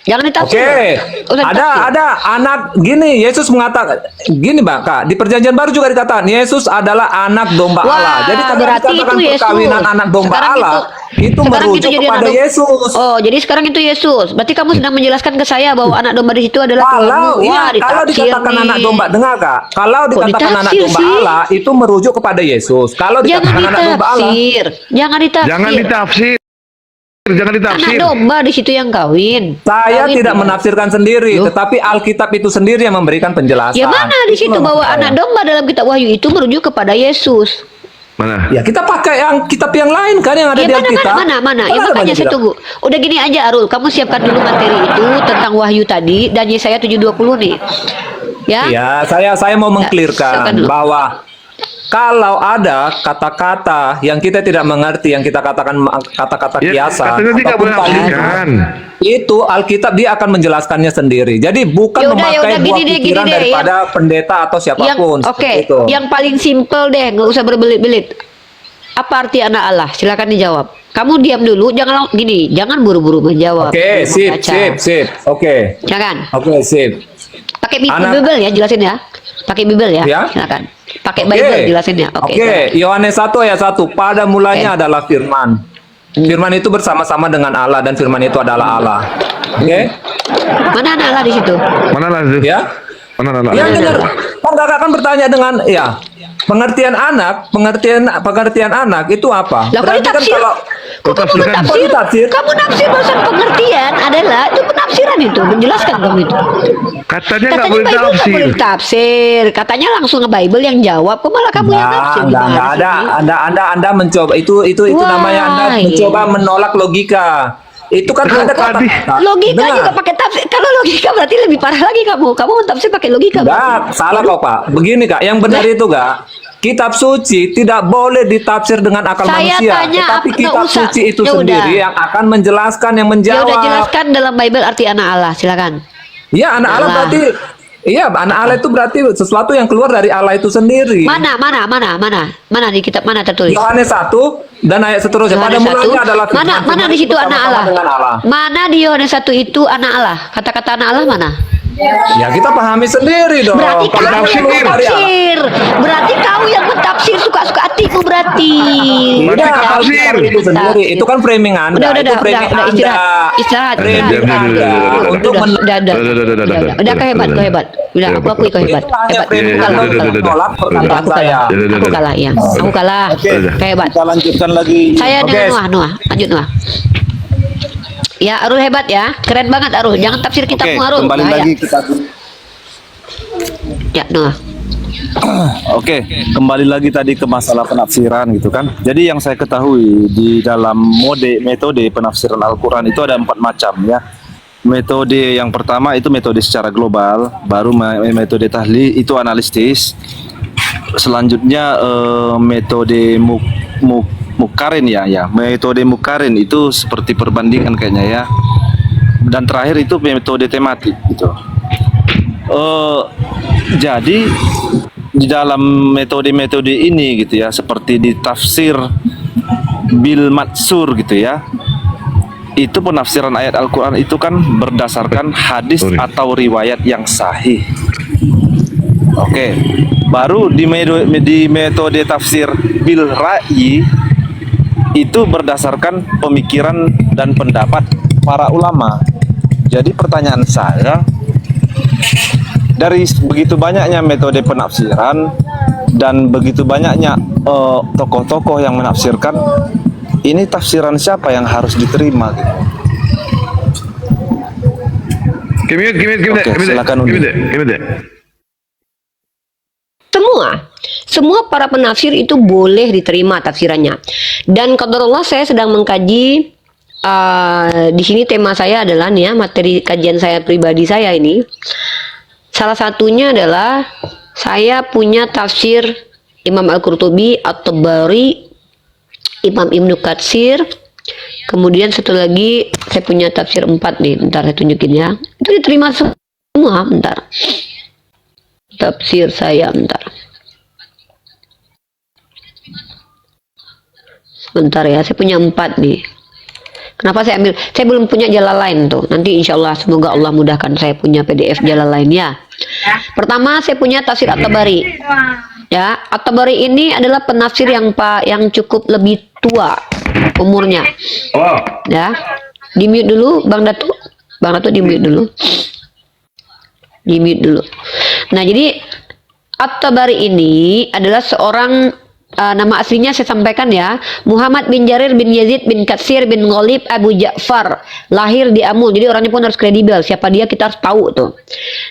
Jangan ditafsir. Oke, Usah ditafsir. ada anak gini. Yesus mengatakan gini, Mbak Kak. Di Perjanjian Baru juga dikatakan Yesus adalah anak domba Wah, Allah. Jadi kalau berarti dikatakan itu Yesus. perkawinan anak domba Sekarang Allah itu sekarang merujuk itu jadi kepada anak domba. Yesus. Oh, jadi sekarang itu Yesus. Berarti kamu sedang menjelaskan ke saya bahwa anak domba di situ adalah Kalau Tuhanmu. iya, Wah, kalau ditafsir dikatakan nih. anak domba, dengar Kak. Kalau dikatakan anak ditafsir domba sih? Allah itu merujuk kepada Yesus. Kalau Jangan dikatakan anak domba Allah, ditafsir. Jangan ditafsir. Jangan ditafsir. Jangan Anak ditafsir. domba di situ yang kawin. saya Kawin tidak ya. menafsirkan sendiri, Loh. tetapi Alkitab itu sendiri yang memberikan penjelasan. Ya mana di Itu situ loh bahwa maksud anak saya. domba dalam kitab Wahyu itu merujuk kepada Yesus. Mana? Ya kita pakai yang kitab yang lain kan yang ada Ya di mana, Alkitab. mana. Kan Ya ada makanya banyak saya kitab. tunggu. Udah gini aja Arul, kamu siapkan dulu materi itu tentang Wahyu tadi dan Yesaya 7:20 nih. Ya. Ya, saya mau silakan mengklirkan dulu. bahwa kalau ada kata-kata yang kita tidak mengerti, yang kita katakan kata-kata Ya, kiasan, katanya dia nggak ataupun boleh kalimat, nafsirkan. itu Alkitab dia akan menjelaskannya sendiri. Jadi bukan Ya memakai udah, buah gini pikiran deh, daripada pendeta atau Yang siapapun. oke, seperti itu. yang paling simple deh, nggak usah berbelit-belit. Apa arti anak Allah? Silakan dijawab. Kamu diam dulu, jangan gini, jangan buru-buru menjawab. Oke, Mau baca. sip. Oke. Jangan. Oke, sip. Pakai Anak- Bible ya, jelasin ya. Pakai Bible ya. Ya. Silakan. Pakai Oke. Bible jelasin ya. Oke. silakan. Yohanes 1 ayat 1. Pada mulanya Oke. adalah firman. Firman itu bersama-sama dengan Allah dan firman itu adalah Allah. Oke? Mana anak Allah di situ? Mana lah itu? Ya. Yang dengar, Pak Kakak kan bertanya dengan ya pengertian anak itu apa? Lah kok Berarti kan ditafsir? kalau Kok kamu menafsir? ditafsir? Kamu nafsir bahasa pengertian adalah itu penafsiran itu, menjelaskan kamu itu. Katanya nggak Katanya boleh Bible nggak tafsir. boleh tafsir. Katanya langsung ke Bible yang jawab. Kok malah kamu yang nafsir? Enggak Gimana ada. sih? Anda mencoba itu namanya Anda Why? mencoba menolak logika. Itu kan ada kata. Logika juga pakai tafsir. Kalau logika berarti lebih parah lagi kamu. Kamu mentafsir pakai logika. Enggak, salah kok Pak. Begini Kak, yang benar itu Kak. Kitab suci tidak boleh ditafsir dengan akal Saya manusia, tanya tetapi apa, kitab nggak usah. suci itu Ya sendiri udah. yang akan menjelaskan, yang Ya menjawab. udah jelaskan dalam Bible arti anak Allah. Silakan. Ya, anak Allah Allah. berarti anak Allah itu berarti sesuatu yang keluar dari Allah itu sendiri. Mana di kitab mana tertulis? Yohanes 1 dan ayat seterusnya. Pada Yohanes 1. mulanya adalah firman, Mana firman di itu situ anak bersama-sama Allah? dengan Allah. Mana di Yohanes 1 itu anak Allah? Kata-kata anak Allah mana? Ya kita pahami sendiri dong. Berarti Kalau kau yang dari Allah. mentafsir. Berarti kau yang mentafsir suka-suka hatimu berarti. Tidak, Tafsir. tafsir itu sendiri. Itu kan framing Anda. Udah, itu framing istirahat. Anda. Istirahat. Framing Anda. Untuk Udah kau hebat. Udah, aku akui kau hebat. Itu hanya Hebat. framing Aku kalah. Anda untuk menolak perkataan saya. Aku kalah, ya. Aku kalah. Kau hebat. Kita lanjutkan lagi. Saya Oke. dengan Noah. Lanjut Noah. Ya, Arul hebat ya. Keren banget Arul. Jangan tafsir Oke, kitabmu Arul. kembali Bahaya. lagi kita. Ya, Noah. Oke, kembali lagi tadi ke masalah penafsiran gitu kan. Jadi yang saya ketahui di dalam metode penafsiran Al-Quran itu ada 4 macam ya. Metode yang pertama itu metode secara global, baru metode tahlil itu analitis. Selanjutnya metode mukarin ya. Metode mukarin itu seperti perbandingan kayaknya ya. Dan terakhir itu metode tematik gitu. Jadi di dalam metode-metode ini gitu ya, seperti di tafsir bil matsur gitu ya, itu penafsiran ayat Al-Quran itu kan berdasarkan hadis atau riwayat yang sahih. Oke, baru di metode tafsir bil ra'yi itu berdasarkan pemikiran dan pendapat para ulama. Jadi pertanyaan saya, dari begitu banyaknya metode penafsiran dan begitu banyaknya tokoh-tokoh yang menafsirkan, ini tafsiran siapa yang harus diterima? Oke, silakan Uni. Semua para penafsir itu boleh diterima tafsirannya. Dan qadarullah saya sedang mengkaji di sini tema saya adalah nih ya, materi kajian saya pribadi saya ini. Salah satunya adalah saya punya tafsir Imam Al-Qurtubi, At-Tabari, Imam Ibnu Katsir. Kemudian satu lagi saya punya tafsir 4 nih, bentar saya tunjukin ya. Itu diterima semua, bentar. Tafsir saya, bentar. Sebentar ya, saya punya 4 nih. Kenapa saya ambil? Saya belum punya jalan lain tuh. Nanti insya Allah semoga Allah mudahkan saya punya PDF jalan lainnya. Pertama saya punya tafsir At-Tabari. Ya, At-Tabari ini adalah penafsir yang cukup lebih tua umurnya. Ya, di mute dulu Bang Datu. Bang Datu di mute dulu. Di mute dulu. Nah, jadi At-Tabari ini adalah seorang nama aslinya saya sampaikan ya, Muhammad bin Jarir bin Yazid bin Katsir bin Ghalib Abu Ja'far, lahir di Amul. Jadi orangnya pun harus kredibel. Siapa dia kita harus tahu tuh.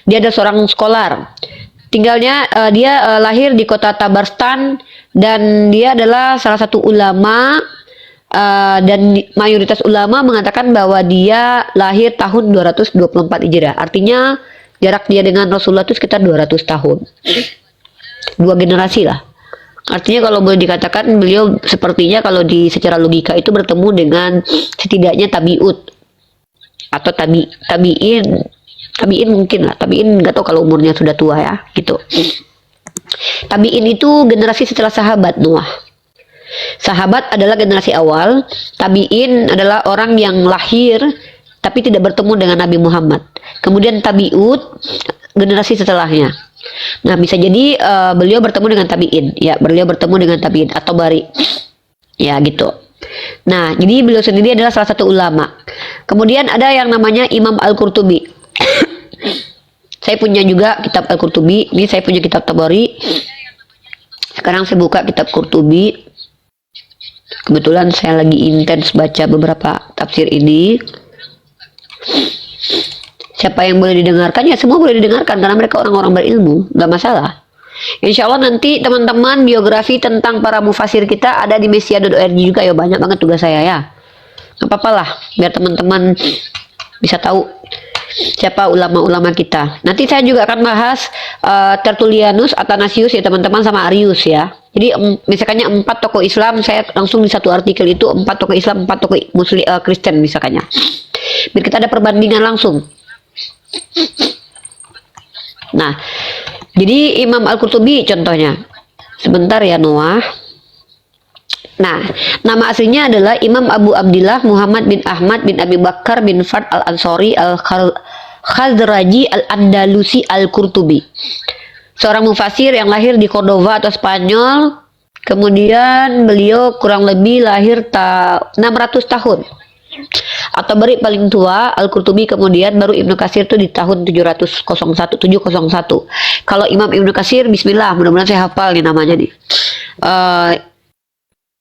Dia adalah seorang scholar. Tinggalnya dia lahir di kota Tabarstan dan dia adalah salah satu ulama dan mayoritas ulama mengatakan bahwa dia lahir tahun 224 Hijriah. Artinya jarak dia dengan Rasulullah itu sekitar 200 tahun. 2 generasi lah. Artinya kalau boleh dikatakan beliau sepertinya kalau secara logika itu bertemu dengan setidaknya tabiut atau tabiin mungkin lah. Tabiin nggak tahu kalau umurnya sudah tua ya gitu. Tabiin itu generasi setelah sahabat Noah. Sahabat adalah generasi awal, tabiin adalah orang yang lahir tapi tidak bertemu dengan Nabi Muhammad. Kemudian tabiut generasi setelahnya. Nah, bisa jadi beliau bertemu dengan tabiin, ya, beliau bertemu dengan tabiin atau bari, ya gitu. Nah, jadi beliau sendiri adalah salah satu ulama. Kemudian ada yang namanya Imam Al-Qurtubi. Saya punya juga kitab Al-Qurtubi. Ini saya punya kitab Tabari. Sekarang saya buka kitab Qurtubi. Kebetulan saya lagi intens baca beberapa tafsir ini. Siapa yang boleh didengarkan? Ya semua boleh didengarkan karena mereka orang-orang berilmu, nggak masalah. Insya Allah nanti teman-teman biografi tentang para mufasir kita ada di mesia.org juga ya, banyak banget tugas saya ya. Nggak apa-apa lah, biar teman-teman bisa tahu siapa ulama-ulama kita. Nanti saya juga akan bahas Tertullianus, Athanasius ya teman-teman, sama Arius ya. Jadi misalkannya 4 tokoh Islam, saya langsung di satu artikel itu 4 tokoh Islam, 4 tokoh Muslim Kristen misalkannya. Biar kita ada perbandingan langsung. Nah, jadi Imam Al-Qurtubi contohnya. Sebentar ya Noah. Nah, nama aslinya adalah Imam Abu Abdillah Muhammad bin Ahmad bin Abi Bakar bin Fard al-Ansori al-Khazraji al-Andalusi al-Qurtubi. Seorang mufasir yang lahir di Cordova atau Spanyol. Kemudian beliau kurang lebih lahir 600 tahun. Atau beri paling tua, Al-Qurtubi, kemudian baru Ibnu Katsir itu di tahun 701. Kalau Imam Ibnu Katsir, bismillah, mudah-mudahan saya hafal nih namanya nih.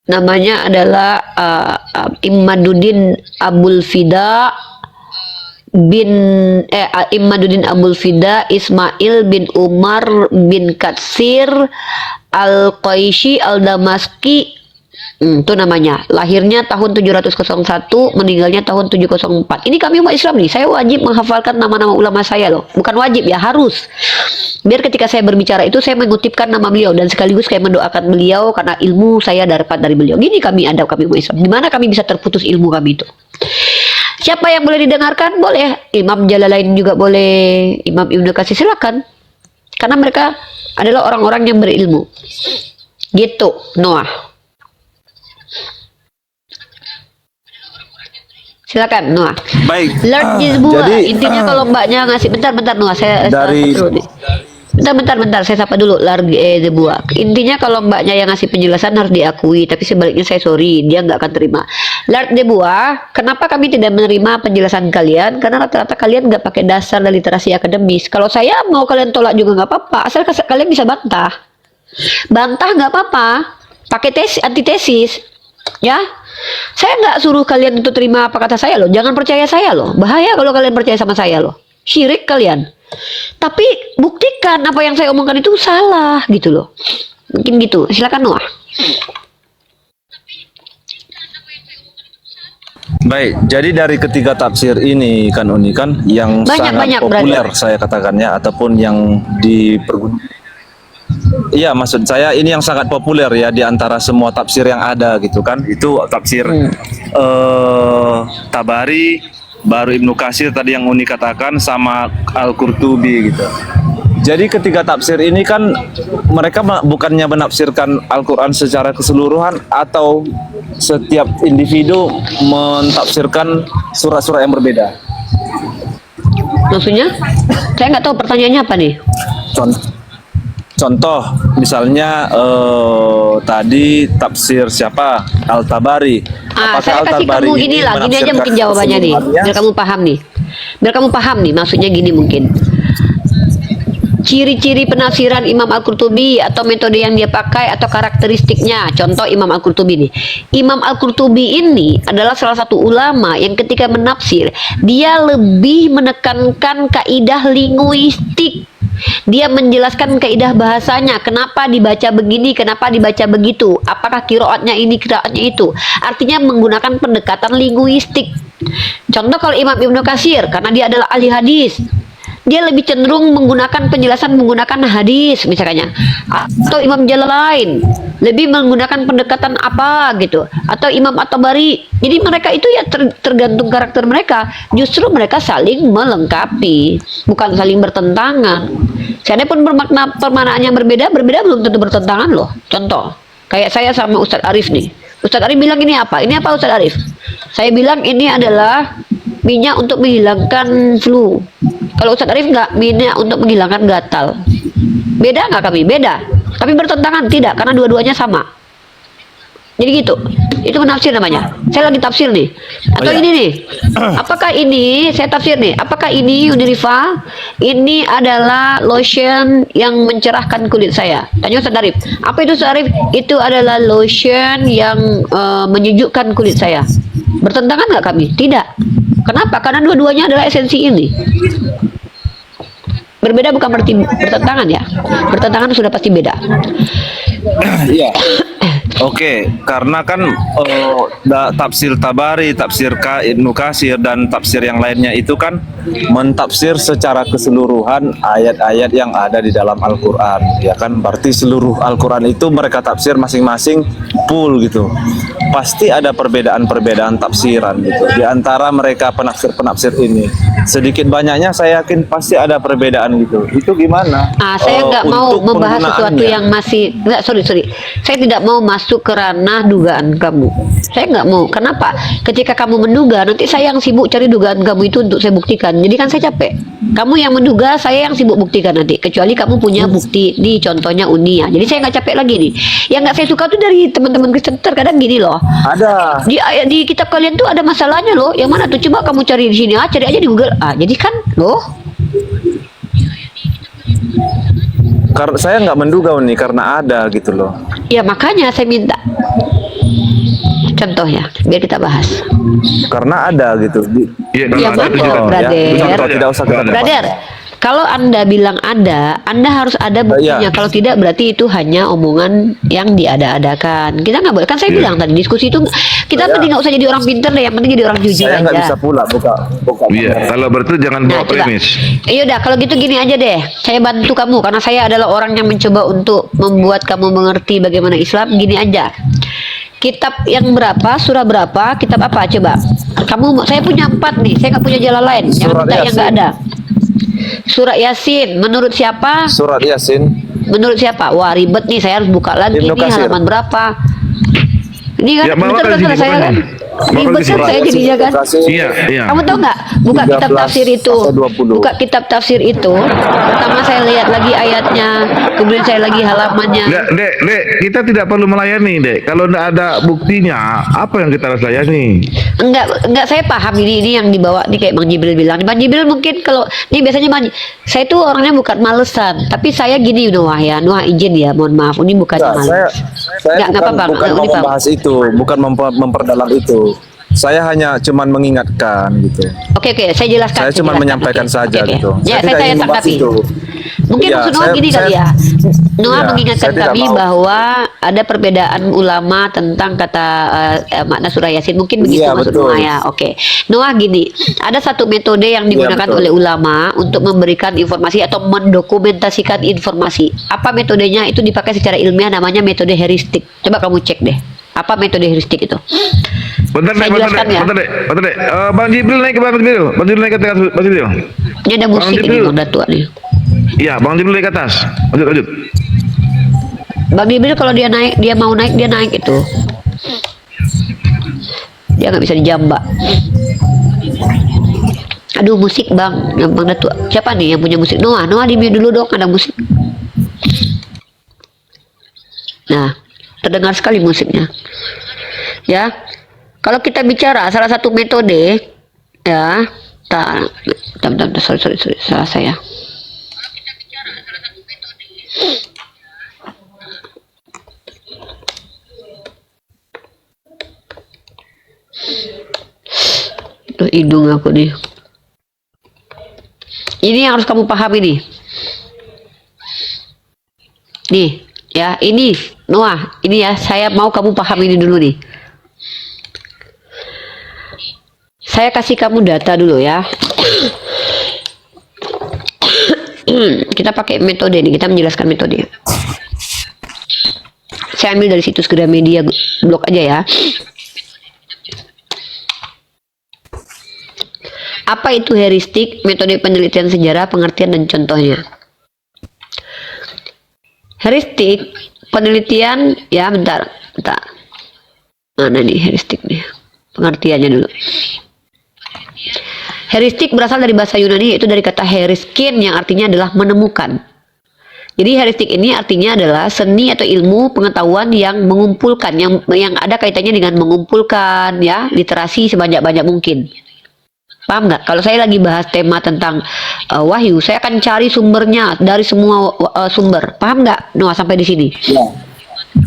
Namanya adalah Imaduddin Abul Fida Ismail bin Umar bin Katsir Al-Qaishi Al-Damaski. Itu namanya. Lahirnya tahun 701, meninggalnya tahun 704. Ini kami umat Islam nih, saya wajib menghafalkan nama-nama ulama saya loh. Bukan wajib ya, harus. Biar ketika saya berbicara itu saya mengutipkan nama beliau dan sekaligus kayak mendoakan beliau karena ilmu saya dapat dari beliau. Gini kami adab kami umat Islam. Gimana kami bisa terputus ilmu kami itu? Siapa yang boleh didengarkan? Boleh. Imam Jalalain juga boleh. Imam Ibnu Katsir, silakan. Karena mereka adalah orang-orang yang berilmu. Gitu, Noah. Silakan Noah. Baik. Learn this book. Jadi Intinya kalau mbaknya ngasih bentar Noah, saya dari bentar saya sapa dulu. The buak. Intinya kalau mbaknya yang ngasih penjelasan harus diakui, tapi sebaliknya saya sorry, dia nggak akan terima. Lard the buah. Kenapa kami tidak menerima penjelasan kalian? Karena rata-rata kalian nggak pakai dasar dan literasi akademis. Kalau saya mau kalian tolak juga nggak apa-apa, asal kalian bisa bantah nggak apa-apa, pakai antitesis ya. Saya nggak suruh kalian untuk terima apa kata saya loh. Jangan percaya saya loh. Bahaya kalau kalian percaya sama saya loh. Syirik kalian. Tapi buktikan apa yang saya omongkan itu salah gitu loh. Mungkin gitu. Silakan Noah. baik, jadi dari ketiga tafsir ini kan Uni kan yang sangat populer saya katakannya ataupun yang dipergunakan. Iya, maksud saya ini yang sangat populer ya di antara semua tafsir yang ada gitu kan. Itu tafsir Tabari, baru Ibnu Katsir tadi yang Uni katakan, sama Al-Qurtubi gitu. Jadi ketiga tafsir ini kan mereka bukannya menafsirkan Al-Quran secara keseluruhan atau setiap individu mentafsirkan surat-surat yang berbeda. Maksudnya? Saya nggak tahu pertanyaannya apa nih. Contoh, misalnya tadi tafsir siapa? Al-Tabari. Saya kasih kamu gini aja mungkin jawabannya nih, biar kamu paham nih. Maksudnya gini mungkin. Ciri-ciri penafsiran Imam Al-Qurtubi atau metode yang dia pakai atau karakteristiknya. Contoh Imam Al-Qurtubi nih. Imam Al-Qurtubi ini adalah salah satu ulama yang ketika menafsir, dia lebih menekankan kaidah linguistik. Dia menjelaskan kaidah bahasanya, kenapa dibaca begini, kenapa dibaca begitu, apakah kiroatnya ini, kiroatnya itu. Artinya menggunakan pendekatan linguistik. Contoh kalau Imam Ibnu Katsir, karena dia adalah ahli hadis, dia lebih cenderung menggunakan penjelasan menggunakan hadis misalnya. Atau Imam Jalalain lebih menggunakan pendekatan apa gitu. Atau Imam At-Tabari. Jadi mereka itu ya tergantung karakter mereka. Justru mereka saling melengkapi, bukan saling bertentangan. Seandainya pun bermakna permanaan yang berbeda belum tentu bertentangan loh. Contoh, kayak saya sama Ustadz Arif nih. Ustadz Arif bilang ini apa? Ini apa Ustadz Arif? Saya bilang ini adalah minyak untuk menghilangkan flu. Kalau Ustadz Arif nggak, minyak untuk menghilangkan gatal. Beda nggak kami? Beda. Tapi bertentangan? Tidak, karena dua-duanya sama. Jadi gitu. Itu menafsir namanya. Saya lagi tafsir nih. Atau ini nih. Apakah ini saya tafsir nih? Apakah ini Uniriva? Ini adalah lotion yang mencerahkan kulit saya. Tanya Ustaz Arif. Apa itu Ustaz Arif? Itu adalah lotion yang menyejukkan kulit saya. Bertentangan nggak kami? Tidak. Kenapa? Karena dua-duanya adalah esensi ini. Berbeda bukan berarti bertentangan ya. Bertentangan sudah pasti beda. Iya. Oke, karena kan tafsir Tabari, tafsir Ibnu Katsir dan tafsir yang lainnya itu kan mentafsir secara keseluruhan ayat-ayat yang ada di dalam Al-Qur'an. Ya kan, berarti seluruh Al-Qur'an itu mereka tafsir masing-masing full gitu. Pasti ada perbedaan-perbedaan tafsiran gitu di antara mereka penafsir-penafsir ini. Sedikit banyaknya saya yakin pasti ada perbedaan gitu. Itu gimana? Saya nggak mau untuk membahas sesuatu penggunaannya? yang masih nggak, sorry. Saya tidak mau masuk ke ranah dugaan kamu. Saya nggak mau. Kenapa? Ketika kamu menduga, nanti saya yang sibuk cari dugaan kamu itu untuk saya buktikan. Jadi kan saya capek. Kamu yang menduga, saya yang sibuk buktikan nanti. Kecuali kamu punya bukti di contohnya Unia. Jadi saya nggak capek lagi nih. Yang nggak saya suka tuh dari teman-teman Kristen terkadang gini loh. Ada. Di kitab kalian tuh ada masalahnya loh. Yang mana tuh? Coba kamu cari di sini. Cari aja di Google. Jadi kan loh. Karena saya nggak menduga nih karena ada gitu loh. Ya makanya saya minta contohnya biar kita bahas. Karena ada gitu. Iya, Ya kalau ada betul, tunjukkan. brother. Contoh, tidak usah kita Brother, kalau Anda bilang ada, Anda harus ada buktinya. Iya. Kalau tidak berarti itu hanya omongan yang diada-adakan. Kita nggak boleh. Kan saya bilang tadi diskusi itu kita penting nggak usah jadi orang pinter deh. Yang penting jadi orang jujur Saya nggak aja. bisa pula buka. Iya, kalau berarti jangan bawa Coba. premis. Yaudah, kalau gitu gini aja deh. Saya bantu kamu karena saya adalah orang yang mencoba untuk membuat kamu mengerti bagaimana Islam. Gini aja. Kitab yang berapa, surah berapa, kitab apa coba? Saya punya 4 nih. Saya nggak punya jalan lain. Jangan Surat minta yang nggak Yasin. ada. Surat Yasin. Menurut siapa? Surat Yasin. Menurut siapa? Wah ribet nih. Saya harus buka lagi Ibnu nih Katsir. halaman berapa? Ini kan Ya, bawa betul ke sini, saya kan? bawa ke Ribet sini. kan saya jadinya kan? Iya, iya. Kamu tahu nggak? Buka kitab 13 tafsir itu. sampai 20. Buka kitab tafsir itu. Pertama saya lihat lagi ayatnya, kemudian saya lagi halamannya. Dek, kita tidak perlu melayani, Dek. Kalau tidak ada buktinya, apa yang kita harus layani? Enggak saya paham ini yang dibawa nih kayak Bang Jibril bilang. Bang Jibril mungkin kalau ini biasanya saya tuh orangnya bukan malesan, tapi saya gini Noah ya, Noah izin ya, mohon maaf, ini bukan Enggak, males. saya Nggak apa-apa, bukan Uni mau paham. membahas itu, bukan memperdalam itu. Saya hanya cuman mengingatkan gitu. Oke, saya jelaskan. Saya cuma menyampaikan saja Oke. gitu. Ya, tidak saya ingin membahas tanggapi. itu. Mungkin Ya, maksud Noah saya- gini kali saya- ya. Noah Ya, mengingatkan saya tidak kami mau. bahwa ada perbedaan ulama tentang kata makna surah Yasin. Mungkin begitu Iya, maksud betul. Noah ya. Oke. Noah gini, ada satu metode yang digunakan betul. oleh ulama untuk memberikan informasi atau mendokumentasikan informasi. Apa metodenya? Itu dipakai secara ilmiah namanya metode heuristik. Coba kamu cek deh. Apa metode heuristik itu? Bentar, Saya Dek, jelaskan ya. bentar, Dek. Bang Jibril naik ke Bang Jibril. Bang Jibril naik ke atas, Bang Jibril. Ini ada musik ini Jibril. Bang Datua nih. Iya, Bang Jibril naik ke atas. Lanjut. Bang Jibril kalau dia mau naik dia naik itu. Dia nggak bisa dijambak. Aduh musik Bang Datua. Siapa nih yang punya musik? Noah di mute dulu dong, ada musik. Nah, terdengar sekali musiknya. Ya. Kalau kita bicara salah satu metode ya, sorry, salah saya. Tuh hidung aku nih. Ini yang harus kamu pahami nih. Nih, ya ini Noah, ini ya saya mau kamu paham ini dulu nih. Saya kasih kamu data dulu ya. Kita pakai metode nih, kita menjelaskan metode. Saya ambil dari situs Gramedia blog aja ya. Apa itu heuristik? Metode penelitian sejarah, pengertian dan contohnya. Heuristik penelitian ya bentar. Mana nih heuristik nih? Pengertiannya dulu. Heuristik berasal dari bahasa Yunani, yaitu dari kata heriskin yang artinya adalah menemukan. Jadi heuristik ini artinya adalah seni atau ilmu pengetahuan yang mengumpulkan, yang ada kaitannya dengan mengumpulkan ya literasi sebanyak-banyak mungkin. Paham nggak? Kalau saya lagi bahas tema tentang wahyu, saya akan cari sumbernya dari semua sumber. Paham nggak, Noah, sampai di sini?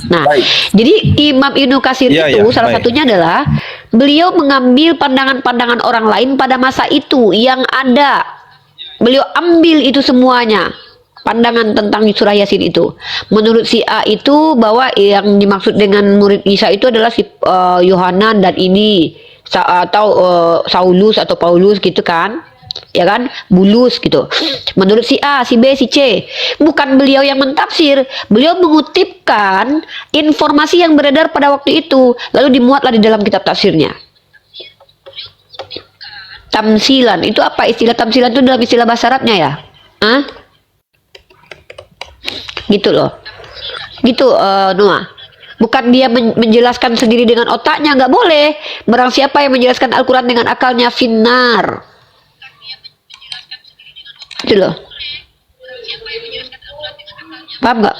Nah, jadi Imam Ibnu Katsir itu salah satunya adalah beliau mengambil pandangan-pandangan orang lain pada masa itu yang ada. Beliau ambil itu semuanya. Pandangan tentang surah Yasin itu. Menurut si A itu bahwa yang dimaksud dengan murid Isa itu adalah si Yohanan dan ini atau Saulus atau Paulus gitu kan. Ya kan? Bulus gitu. Menurut si A, si B, si C. Bukan beliau yang mentafsir. Beliau mengutipkan informasi yang beredar pada waktu itu lalu dimuatlah di dalam kitab tafsirnya. Tamsilan. Itu apa istilah tamsilan itu dalam istilah bahasa Arabnya ya? Hah? Gitu loh, gitu Noah. Bukan dia menjelaskan sendiri dengan otaknya, nggak boleh. Barang siapa yang menjelaskan Al-Quran dengan akalnya finnar, gitu loh. Paham nggak?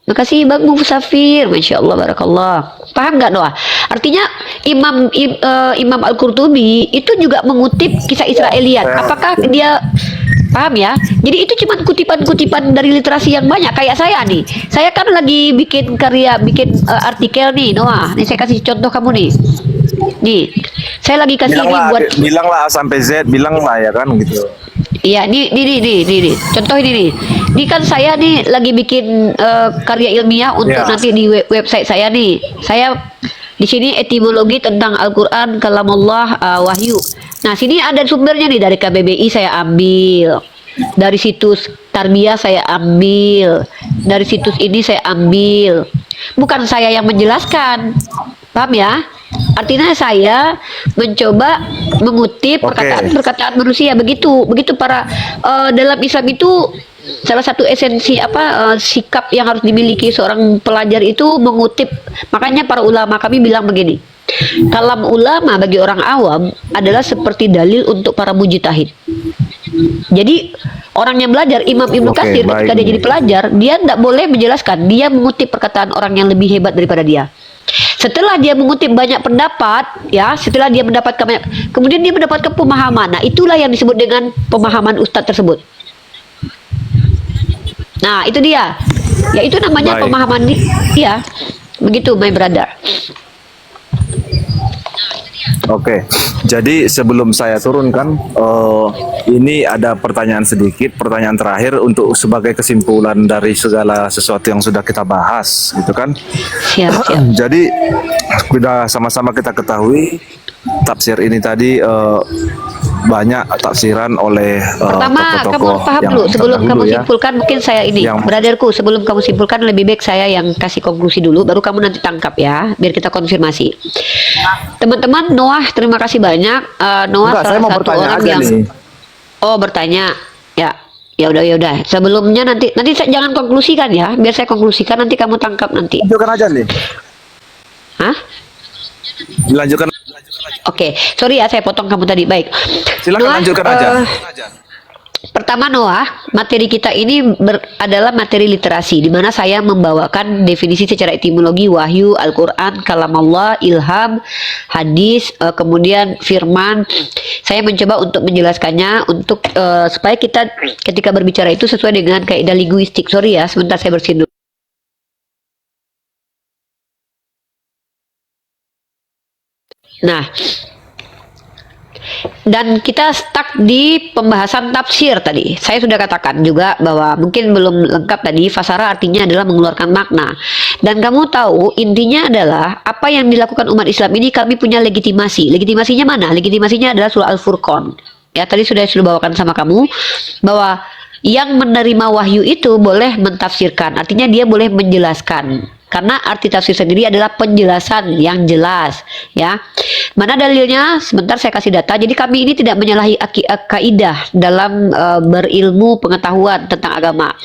Makasih Bang Musafir, Masya Allah, Barakallah. Paham nggak Noah? Artinya Imam Al-Qurtubi itu juga mengutip kisah Israeliat. Apakah dia paham ya? Jadi itu cuma kutipan-kutipan dari literasi yang banyak. Kayak saya nih, saya kan lagi bikin karya, bikin artikel nih, Noah. Nih saya kasih contoh kamu nih. Nih, saya lagi kasih ini buat. Bilanglah A sampai Z, bilanglah ya kan gitu. Iya, nih. Contoh ini nih. Ini kan saya nih lagi bikin karya ilmiah untuk nanti di website saya nih. Saya di sini etimologi tentang Al-Quran, kalamullah, wahyu. Nah, sini ada sumbernya nih dari KBBI saya ambil. Dari situs Tarbiyah saya ambil. Dari situs ini saya ambil. Bukan saya yang menjelaskan. Paham ya? Artinya saya mencoba mengutip perkataan manusia. Begitu para dalam Islam itu salah satu esensi sikap yang harus dimiliki seorang pelajar itu mengutip. Makanya para ulama kami bilang begini, kalam ulama bagi orang awam adalah seperti dalil untuk para mujtahid. Jadi orang yang belajar Imam Ibnu Katsir ketika dia jadi pelajar, dia tidak boleh menjelaskan, dia mengutip perkataan orang yang lebih hebat daripada dia. Setelah dia mengutip banyak pendapat, ya, setelah dia mendapatkan banyak, kemudian dia mendapatkan pemahaman. Nah, itulah yang disebut dengan pemahaman ustadz tersebut. Nah, itu dia. Ya, itu namanya pemahaman dia. Begitu, my brother. Oke, jadi sebelum saya turunkan, ini ada pertanyaan sedikit, pertanyaan terakhir untuk sebagai kesimpulan dari segala sesuatu yang sudah kita bahas, gitu kan? Siap. Jadi sudah sama-sama kita ketahui tafsir ini tadi banyak tafsiran oleh pertama kamu tokoh-tokoh paham yang dulu sebelum kamu terdahulu ya. simpulkan. Mungkin saya ini brotherku, sebelum kamu simpulkan lebih baik saya yang kasih konklusi dulu, baru kamu nanti tangkap ya, biar kita konfirmasi. Teman-teman, Noah terima kasih banyak. Noah salah satu orang yang bertanya ya. Ya udah. Sebelumnya nanti saya jangan konklusikan ya, biar saya konklusikan, nanti kamu tangkap nanti. Lanjutkan aja nih. Hah? Dilanjutkan. Oke, sorry ya saya potong kamu tadi. Baik. Silakan Noah, lanjutkan aja. Pertama Noah, materi kita ini adalah materi literasi, di mana saya membawakan definisi secara etimologi wahyu, Al-Quran, kalam Allah, ilham, hadis, kemudian firman. Saya mencoba untuk menjelaskannya untuk supaya kita ketika berbicara itu sesuai dengan kaidah linguistik. Sorry ya, sebentar saya bersihin dulu. Nah, dan kita stuck di pembahasan tafsir tadi. Saya sudah katakan juga bahwa mungkin belum lengkap tadi, fasara artinya adalah mengeluarkan makna. Dan kamu tahu intinya adalah apa yang dilakukan umat Islam ini, kami punya legitimasi. Legitimasinya mana? Legitimasinya adalah surah Al-Furqan. Ya, tadi sudah bawakan sama kamu bahwa yang menerima wahyu itu boleh mentafsirkan. Artinya dia boleh menjelaskan. Karena arti tafsir sendiri adalah penjelasan yang jelas, ya. Mana dalilnya? Sebentar saya kasih data. Jadi kami ini tidak menyalahi kaidah dalam berilmu pengetahuan tentang agama.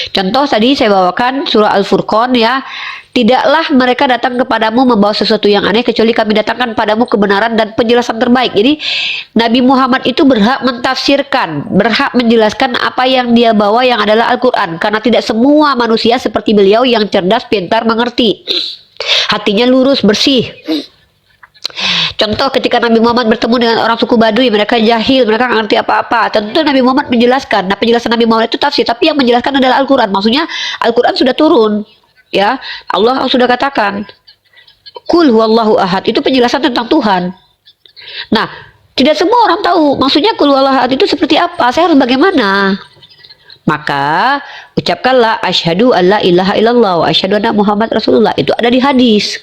Contoh tadi saya bawakan surah Al-Furqan ya. tidaklah mereka datang kepadamu membawa sesuatu yang aneh kecuali kami datangkan padamu kebenaran dan penjelasan terbaik. Jadi Nabi Muhammad itu berhak mentafsirkan, berhak menjelaskan apa yang dia bawa yang adalah Al-Quran, karena tidak semua manusia seperti beliau yang cerdas, pintar, mengerti, hatinya lurus, bersih. Contoh ketika Nabi Muhammad bertemu dengan orang suku Baduy, mereka jahil, mereka nggak ngerti apa-apa. Tentu Nabi Muhammad menjelaskan. Nah, penjelasan Nabi Muhammad itu tafsir, tapi yang menjelaskan adalah Al-Quran. Maksudnya Al-Quran sudah turun, ya. Allah sudah katakan, Qul huwallahu ahad, itu penjelasan tentang Tuhan. Nah, tidak semua orang tahu maksudnya Qul huwallahu ahad itu seperti apa. Saya harus bagaimana? Maka ucapkanlah asyhadu alla ilaha illallah wa asyhadu anna Muhammad Rasulullah. Itu ada di hadis.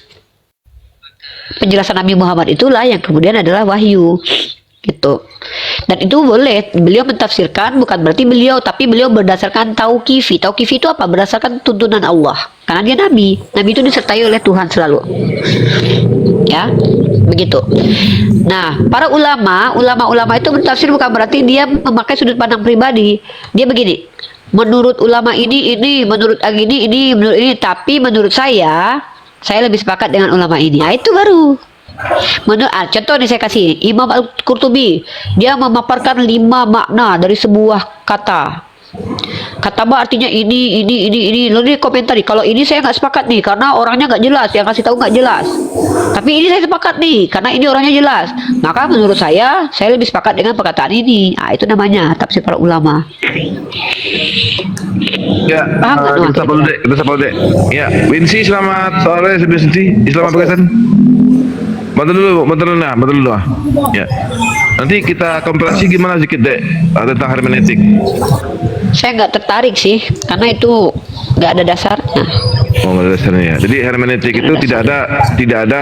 Penjelasan Nabi Muhammad itulah yang kemudian adalah wahyu, gitu. Dan itu boleh beliau mentafsirkan, bukan berarti beliau, tapi beliau berdasarkan tauqifi. Tauqifi itu apa? Berdasarkan tuntunan Allah, karena dia nabi. Nabi itu disertai oleh Tuhan selalu, ya, begitu. Nah, para ulama itu mentafsir bukan berarti dia memakai sudut pandang pribadi. Dia begini, menurut ulama ini, menurut ini, menurut ini, tapi menurut saya lebih sepakat dengan ulama ini. Nah, itu baru. Contoh nih saya kasih, Imam Al-Qurtubi, dia memaparkan 5 makna dari sebuah kata. Kata ba artinya ini. Lalu dia komentari, kalau ini saya nggak sepakat nih, karena orangnya nggak jelas, yang kasih tahu nggak jelas. Tapi ini saya sepakat nih, karena ini orangnya jelas. Maka menurut saya lebih sepakat dengan perkataan ini. Nah, itu namanya tafsir para ulama. Ya, kita sapa dulu dek. Ya, Winsi selamat sore, Winsi. Selamat berkesan. Bantu dulu. Ya. Nanti kita komparasi gimana sedikit dek tentang hermeneutik. Saya nggak tertarik sih, karena itu nggak ada dasarnya. Oh, nggak ada dasarnya ya. Jadi hermeneutik itu tidak ada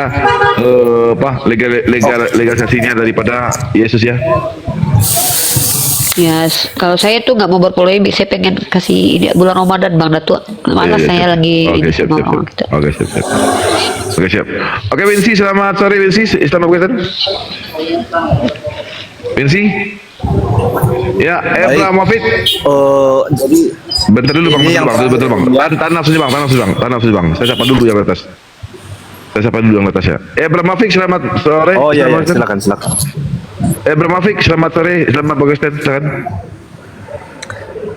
legalisasinya daripada Yesus ya. Ya, kalau saya tuh nggak mau berpolemik, saya pengen kasih ini bulan Ramadan Bang Datuk. Malah saya lagi Oke, siap. gitu. Oke, siap. Oke, Winsi, selamat sore Winsi. Selamat berkesan. Winsi. Ya, Ebra Mafid. Jadi Bentar dulu Bang, ini yang bentar Bang. Tahan nafsu Bang. Saya sapa dulu yang atas. Ya. Ebra Mafid, selamat sore. Oh iya, Selamat silakan. Ebra Mafid, selamat sore. Selamat berkesan. Silakan.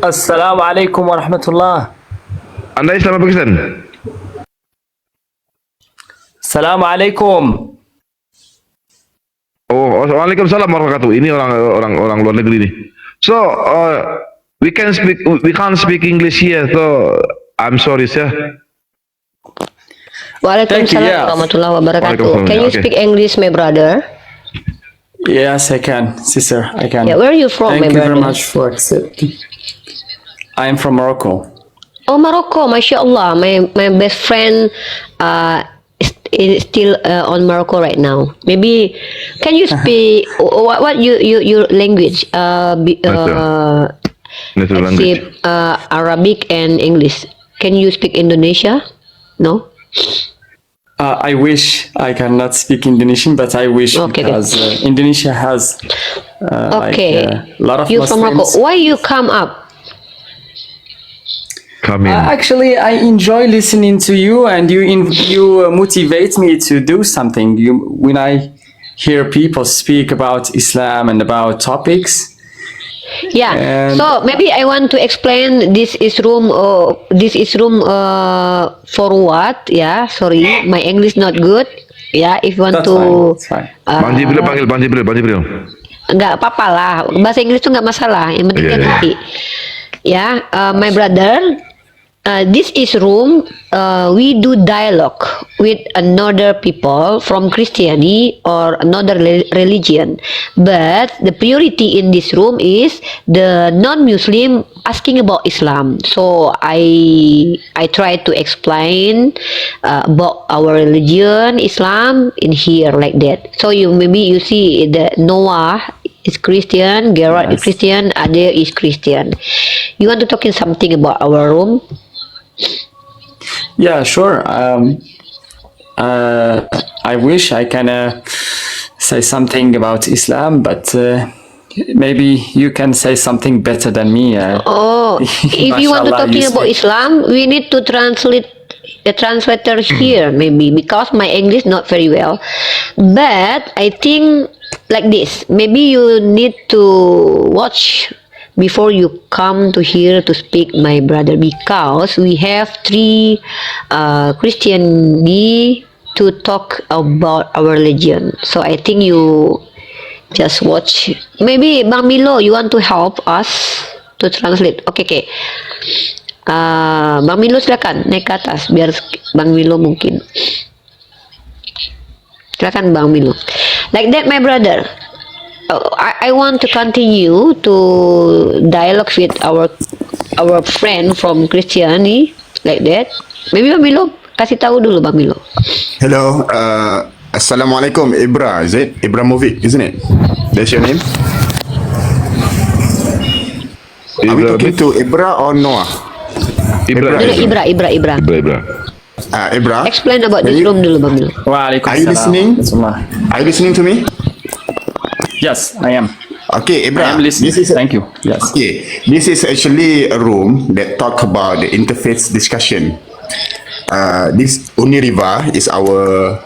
Assalamualaikum warahmatullah. Anda selamat berkesan. Assalamualaikum. Oh, waalaikumsalam warahmatullahi wabarakatuh. Ini orang luar negeri nih. So, we can't speak English here. So, I'm sorry, sir. Waalaikumsalam warahmatullahi wabarakatuh. Can you speak English, my brother? Yes, I can, sister. I can. Yeah, where are you from, Thank my you brother? very much for accepting. I am from Morocco. Oh, Morocco, Masya Allah. My best friend is still on Morocco right now. Maybe can you speak what your language? Natural language. Arabic and English. Can you speak Indonesia? No. I wish I cannot speak Indonesian, but I wish Okay, because Indonesia has Okay. a lot of You from Morocco? Muslims. Why you come up? Come in. Actually, I enjoy listening to you, and you motivate me to do something. When I hear people speak about Islam and about topics. Yeah. And- So maybe I want to explain this is room. For what? Yeah. Sorry, my English not good. Yeah. If you want That's to. fine. Bang Jibril panggil Bang Jibril. Nggak apa-apa lah. Bahasa Inggris tuh nggak masalah. Yang penting Iya, kan iya. ngerti. Ya, my brother. This is room. We do dialogue with another people from Christianity or another religion, but the priority in this room is the non-Muslim asking about Islam. So I try to explain about our religion, Islam, in here like that. So maybe you see that Noah is Christian, Gerard is Christian, Ade is Christian. You want to talk in something about our room? Yeah, sure. I wish I can say something about Islam, but maybe you can say something better than me. Oh, if you want to Mashallah, talking you about speak- Islam, we need to translate the translator here, maybe because my English not very well. But I think like this. Maybe you need to watch before you come to here to speak, my brother, because we have three Christian to talk about our religion. So I think you just watch. Maybe Bang Milo, you want to help us to translate? Okay. Bang Milo silakan naik ke atas biar Bang Milo mungkin. Silakan Bang Milo. Like that, my brother. I want to continue to dialogue with our friend from Christianity, like that. Maybe Bang Milo kasih tahu dulu Bang Milo. Hello, Assalamualaikum, Ibra. Is it Ibramovic, isn't it? That's your name? Are we talking to Ibra or Noah? Ibra. Ibra. Explain about this room dulu Bang Milo. Are you listening? Are you listening to me? Yes, I am. Okay, Ibra. I am listening. Thank you. Yes. Okay, this is actually a room that talk about the interfaith discussion. This Uniriva is our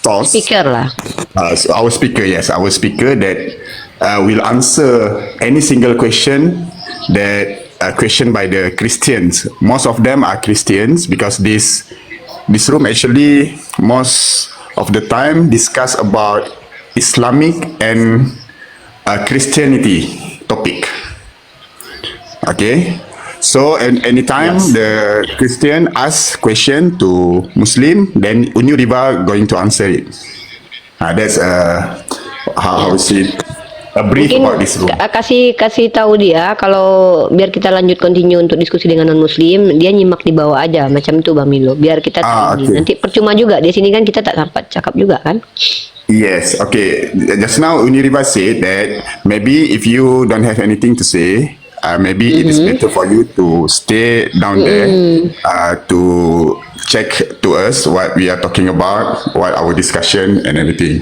source. Speaker lah. So our speaker that will answer any single question that questioned by the Christians. Most of them are Christians because this room actually most of the time discuss about Islamic and Christianity topic. Okay. So anytime the Christian asks question to Muslim, then Uniriva going to answer it. That's how we see a brief Mungkin about this room. kasih tahu dia kalau biar kita lanjut continue untuk diskusi dengan non Muslim, dia nyimak di bawah aja macam itu Bang Milo. Biar kita tahu okay. nanti percuma juga di sini kan kita tak dapat cakap juga kan. Yes, okay. Just now Uniriva said that maybe if you don't have anything to say, maybe it is better for you to stay down there to check to us what we are talking about, what our discussion and everything.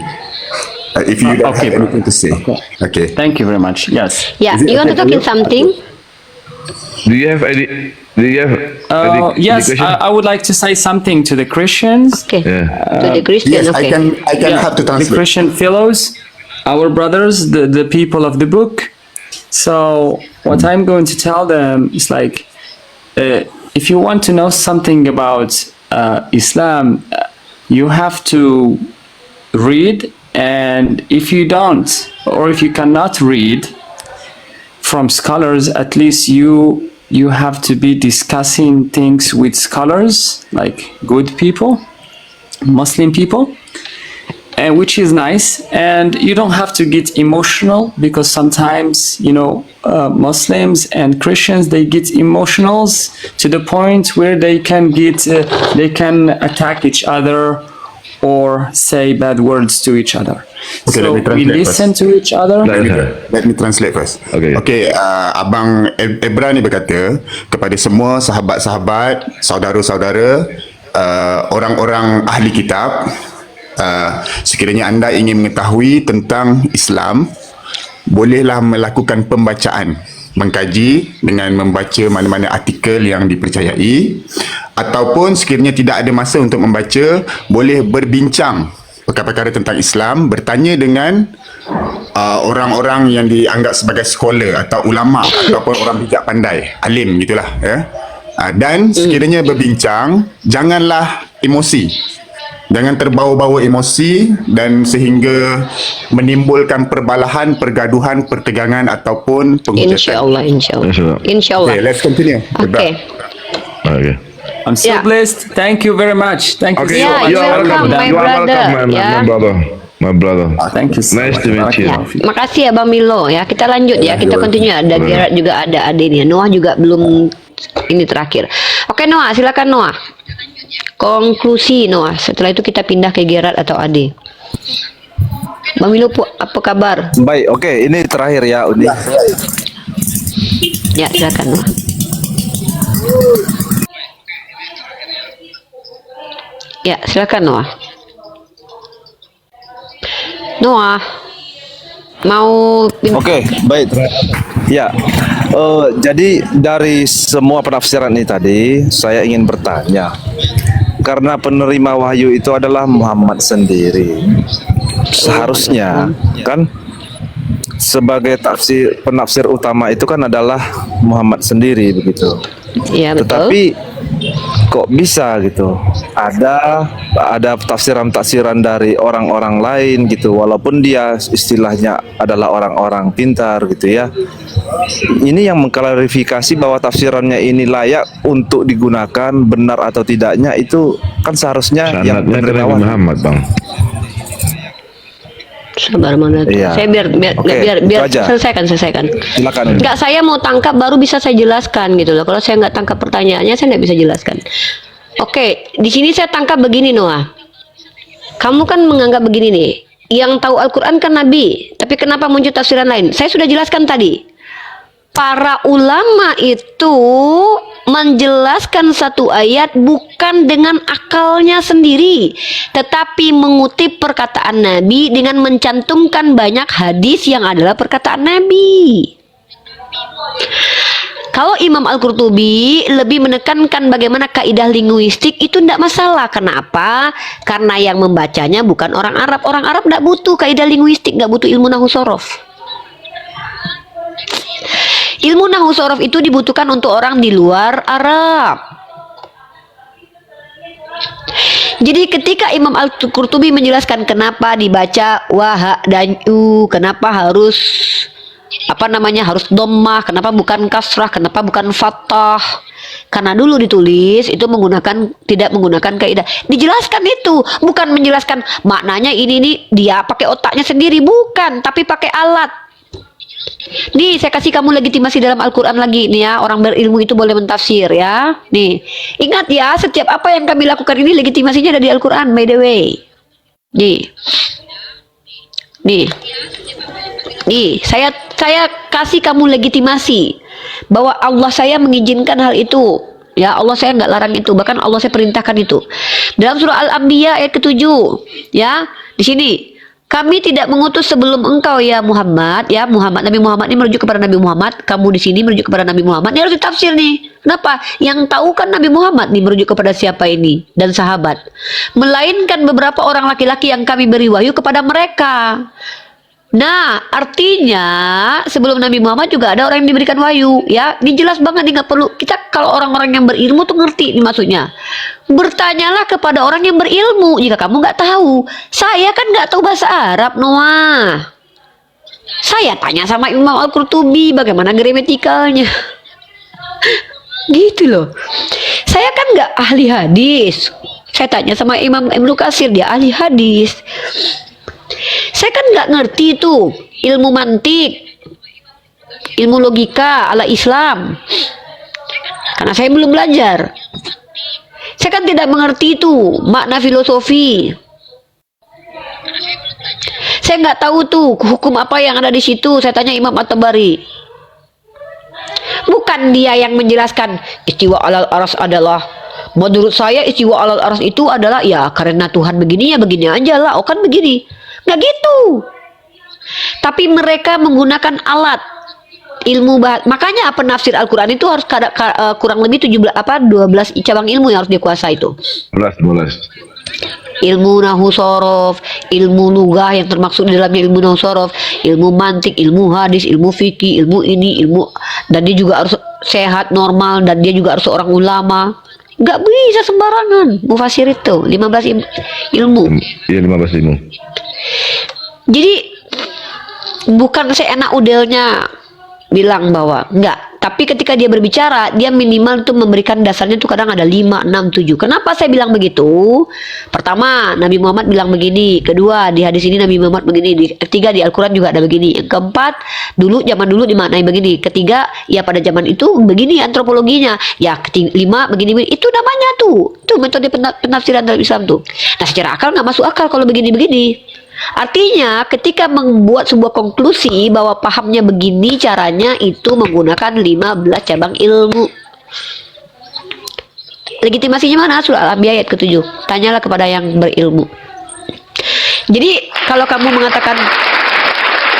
If you don't have anything to say. Okay. Thank you very much. Yes. Yeah, you want to talk in something? Do you have any? Yes, I would like to say something to the Christians. Okay. To the Christian. Yes, Okay. I can have to The translate. Christian fellows, our brothers, the people of the book. So what I'm going to tell them is like, if you want to know something about Islam, you have to read, and if you don't, or if you cannot read from scholars, at least you have to be discussing things with scholars, like good people, Muslim people, and which is nice. And you don't have to get emotional, because sometimes, Muslims and Christians, they get emotional to the point where they can attack each other or say bad words to each other. Okay, So let me we translate listen to each other. Let me translate first. Okay, Abang Ebra ni berkata kepada semua sahabat-sahabat, saudara-saudara, orang-orang ahli kitab, sekiranya anda ingin mengetahui tentang Islam, bolehlah melakukan pembacaan, mengkaji dengan membaca mana-mana artikel yang dipercayai, ataupun sekiranya tidak ada masa untuk membaca, boleh berbincang perkara-perkara tentang Islam, bertanya dengan orang-orang yang dianggap sebagai scholar atau ulama ataupun orang bijak pandai, alim gitulah ya. Dan sekiranya berbincang, janganlah emosi. Jangan terbawa-bawa emosi dan sehingga menimbulkan perbalahan, pergaduhan, pertegangan ataupun penghujatan. Insyaallah. Okay, let's continue. Okay. Okay. I'm so blessed. Thank you very much. Thank you. Okay, Yeah, you are welcome, my You are brother. welcome, Yeah. my brother. Thank you so Nice much. to meet you. Makasih ya Bang Milo ya. Kita lanjut ya. Kita continue. Ada Gerard juga, ada adenya. Noah juga belum ini terakhir. Oke Noah, silakan Noah. Konklusi Noah. Setelah itu kita pindah ke Gerard atau Ade. Bang Milo, apa kabar? Baik, oke, ini terakhir ya, Uni. Ya, silakan Noah. Ya, silakan Noah. Noah, mau Oke, baik. Ya, jadi dari semua penafsiran ini tadi, saya ingin bertanya, karena penerima wahyu itu adalah Muhammad sendiri, seharusnya kan sebagai penafsir utama itu kan adalah Muhammad sendiri begitu. Iya, betul. Tetapi kok bisa gitu? Ada tafsiran-tafsiran dari orang-orang lain gitu, walaupun dia istilahnya adalah orang-orang pintar gitu ya. Ini yang mengklarifikasi bahwa tafsirannya ini layak untuk digunakan, benar atau tidaknya itu kan seharusnya yang Sanadnya dari penerima wahyu. Muhammad, Bang. Sabar mana? Iya. Saya biar Oke, biar itu aja. selesaikan. Silakan. Enggak, saya mau tangkap baru bisa saya jelaskan gitu loh. Kalau saya nggak tangkap pertanyaannya, saya nggak bisa jelaskan. Oke, di sini saya tangkap begini, Noah. Kamu kan menganggap begini nih, yang tahu Al-Quran kan Nabi, tapi kenapa muncul tafsiran lain? Saya sudah jelaskan tadi. Para ulama itu menjelaskan satu ayat bukan dengan akalnya sendiri, tetapi mengutip perkataan Nabi dengan mencantumkan banyak hadis yang adalah perkataan Nabi. Kalau Imam Al-Qurtubi lebih menekankan bagaimana kaidah linguistik, itu tidak masalah. Kenapa? Karena yang membacanya bukan orang Arab. Orang Arab tidak butuh kaidah linguistik, tidak butuh ilmu nahwu sorof. Ilmu nahwu sorof itu dibutuhkan untuk orang di luar Arab. Jadi ketika Imam Al-Qurtubi menjelaskan kenapa dibaca wah dan u, kenapa harus harus dhammah, kenapa bukan kasrah, kenapa bukan fathah, karena dulu ditulis itu tidak menggunakan kaidah. Dijelaskan itu, bukan menjelaskan maknanya ini dia pakai otaknya sendiri, bukan, tapi pakai alat. Nih, saya kasih kamu legitimasi dalam Al-Quran lagi nih ya, orang berilmu itu boleh mentafsir ya. Nih, ingat ya, setiap apa yang kami lakukan ini legitimasinya ada di Al-Quran, by the way. Nih, saya kasih kamu legitimasi bahwa Allah saya mengizinkan hal itu. Ya, Allah saya nggak larang itu, bahkan Allah saya perintahkan itu. Dalam surah Al-Anbiya ayat ke-7, ya, di sini. Kami tidak mengutus sebelum engkau ya Muhammad, ya Muhammad. Nabi Muhammad ini merujuk kepada Nabi Muhammad. Kamu di sini merujuk kepada Nabi Muhammad. Ini harus ditafsir nih. Kenapa? Yang tahu kan Nabi Muhammad nih merujuk kepada siapa ini dan sahabat. Melainkan beberapa orang laki-laki yang kami beri wahyu kepada mereka. Nah, artinya sebelum Nabi Muhammad juga ada orang yang diberikan wahyu, ya. Ini jelas banget, ini nggak perlu. Kita kalau orang-orang yang berilmu tuh ngerti ini maksudnya. Bertanyalah kepada orang yang berilmu jika kamu nggak tahu. Saya kan nggak tahu bahasa Arab, Noah. Saya tanya sama Imam Al-Qurtubi bagaimana gramatikalnya. Gitu loh. Saya kan nggak ahli hadis. Saya tanya sama Imam Ibnu Katsir, dia ahli hadis. Saya kan nggak ngerti tuh ilmu mantik, ilmu logika ala Islam, karena saya belum belajar. Saya kan tidak mengerti itu makna filosofi. Saya nggak tahu tuh hukum apa yang ada di situ. Saya tanya Imam At-Tabari. Bukan dia yang menjelaskan istiwa alal aras adalah. Menurut saya istiwa alal aras itu adalah ya karena Tuhan begini ya begini aja lah. Oh kan begini. Nggak gitu. Tapi mereka menggunakan alat ilmu makanya penafsir Al-Quran itu harus kurang lebih 12 cabang ilmu yang harus dikuasai itu. 12. Ilmu nahwu sorof, ilmu lugah yang termaksud di dalamnya ilmu nahwu sorof, ilmu mantik, ilmu hadis, ilmu fikih, ilmu ini, dan dia juga harus sehat normal, dan dia juga harus seorang ulama. Nggak bisa sembarangan mufasir itu 15 ilmu. Iya, 15 ilmu. Jadi bukan seenak udelnya bilang bahwa enggak, tapi ketika dia berbicara dia minimal tuh memberikan dasarnya tuh kadang ada 5, 6, 7. Kenapa saya bilang begitu? Pertama, Nabi Muhammad bilang begini. Kedua, di hadis ini Nabi Muhammad begini. Ketiga, di Al-Quran juga ada begini. Yang keempat, zaman dulu dimaknai begini. Ketiga, ya pada zaman itu begini antropologinya. Ya kelima begini. Itu namanya tuh metode penafsiran dalam Islam tuh. Nah, secara akal nggak masuk akal kalau begini-begini. Artinya ketika membuat sebuah konklusi bahwa pahamnya begini caranya itu menggunakan 15 cabang ilmu. Legitimasinya mana? Surah Al-Anbiya ayat ke-7. Tanyalah kepada yang berilmu. Jadi kalau kamu mengatakan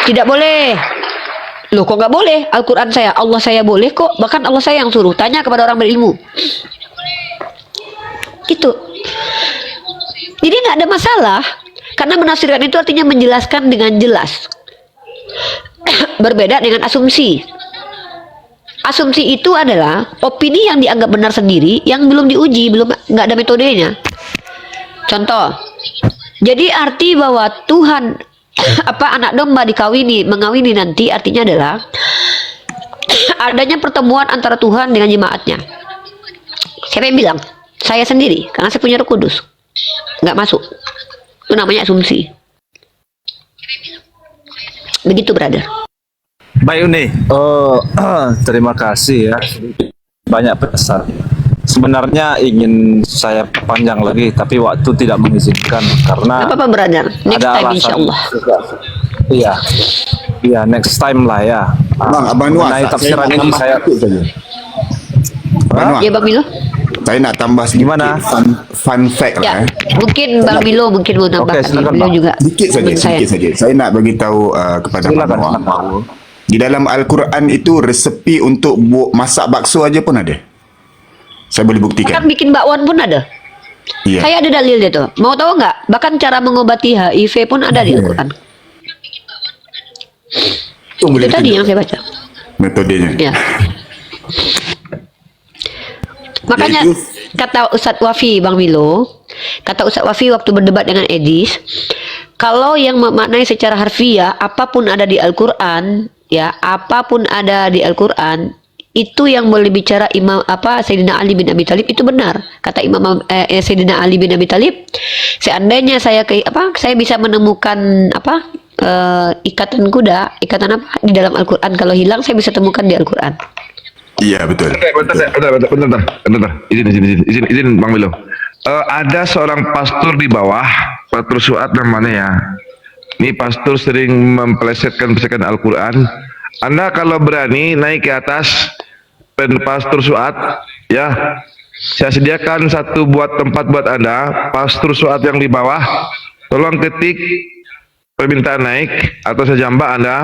tidak boleh Loh kok nggak boleh? Al-Quran saya, Allah saya boleh kok. Bahkan Allah saya yang suruh. Tanya kepada orang berilmu. Gitu. Jadi nggak ada masalah. Karena menafsirkan itu artinya menjelaskan dengan jelas. Berbeda dengan asumsi. Asumsi itu adalah opini yang dianggap benar sendiri, yang belum diuji, nggak ada metodenya. Contoh. Jadi arti bahwa Tuhan anak domba mengawini nanti artinya adalah adanya pertemuan antara Tuhan dengan jemaatnya. Siapa yang bilang? Saya sendiri, karena saya punya Roh Kudus. Nggak masuk. Itu namanya asumsi. Begitu, brother. Baik Uni, terima kasih ya. Banyak pesan. Sebenarnya ingin saya panjang lagi, tapi waktu tidak mengizinkan karena apa brother? Next ada time alasan insyaallah. Iya, iya next time lah ya. Bang, Abang Nuah, mengenai tafsiran ini saya. Bang Nuah, Ya Bang Milo. saya nak tambah sedikit Gimana? fun fact Ya, lah. mungkin Bang Milo mungkin mau tambahkan. silakan, Beliau Bang. juga. Sedikit saja, teman saya. sedikit saja. Saya nak bagi tahu kepada Silakan, Bang Noah. silakan. Di dalam Al-Quran itu resepi untuk masak bakso aja pun ada. Saya boleh buktikan. Bahkan bikin bakwan pun ada. Iya. Saya ada dalil dia tuh. Mau tahu nggak? Bahkan cara mengobati HIV pun ada di Al-Quran. Itu boleh Itu tadi ditunjuk yang saya baca. metodenya. Ya. Makanya Yaitu- kata Ustadz Wafi, Bang Milo, kata Ustadz Wafi waktu berdebat dengan Edis, kalau yang memaknai secara harfiah apapun ada di Al-Quran, ya apapun ada di Al-Quran, itu yang boleh bicara Sayyidina Ali bin Abi Thalib itu benar. Kata Sayyidina Ali bin Abi Thalib, seandainya saya bisa menemukan ikatan kuda, ikatan apa di dalam Al-Quran, kalau hilang saya bisa temukan di Al-Quran. Iya, betul. Bentar. Izin Bang Milo. Ada seorang pastor di bawah, Pastor Suat namanya ya. Ini pastor sering mempelesetkan Al-Quran. Anda kalau berani naik ke atas Pastor Suat, ya, saya sediakan satu tempat buat Anda, Pastor Suat yang di bawah. Tolong ketik permintaan naik atau saya jambak Anda.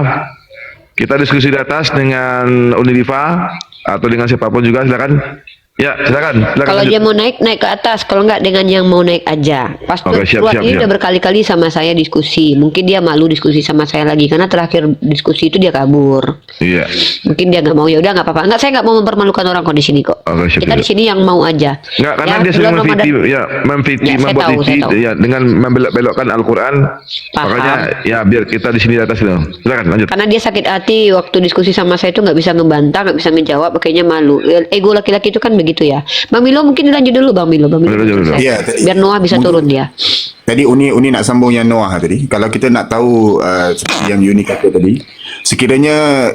Kita diskusi di atas dengan Unidiva atau dengan siapapun juga, silakan. Ya, silakan. Kalau lanjut. dia mau naik ke atas, kalau enggak dengan yang mau naik aja. Pastor Oke, siap, Suat siap, ini siap. udah berkali-kali sama saya diskusi. Mungkin dia malu diskusi sama saya lagi karena terakhir diskusi itu dia kabur. Iya. Mungkin dia nggak mau, ya udah nggak apa-apa. Enggak, saya nggak mau mempermalukan orang kok di sini kok. Oke, siap, Kita di siap. sini yang mau aja. Enggak, karena Ya, dia sering bulan memfiti, Ramadan- ya, Ya, saya membuat tahu, fiti, saya tahu. ya, dengan membelok-belokkan Al-Quran. Paham. Makanya, ya, biar kita di sini di atas itu. Silakan, lanjut. Karena dia sakit hati waktu diskusi sama saya itu nggak bisa ngebantah, nggak bisa ngejawab, kayaknya malu. Ego laki-laki itu kan begitu ya. Bang Milo mungkin dilanjut dulu, Bang Milo. Dulu. Iya, tadi- Biar Noah bisa turun dia. Tadi Uni nak sambung yang Noah tadi. Kalau kita nak tahu seperti yang Yuni kata tadi, sekiranya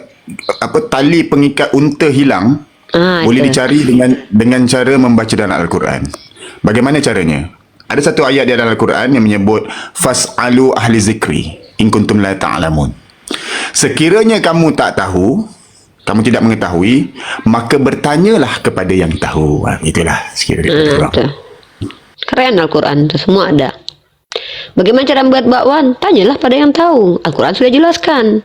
tali pengikat unta hilang, boleh itu. dicari dengan cara membaca dalam Al-Quran. Bagaimana caranya? Ada satu ayat di dalam Al-Quran yang menyebut fas'alu ahli zikri in kuntum la ta'lamun. Sekiranya kamu tak tahu, kamu tidak mengetahui, maka bertanyalah kepada yang tahu. Itulah sekiranya. Betul. Keren Al-Quran itu semua ada. Bagaimana cara membuat bakwan? Tanyalah pada yang tahu. Al-Quran sudah jelaskan.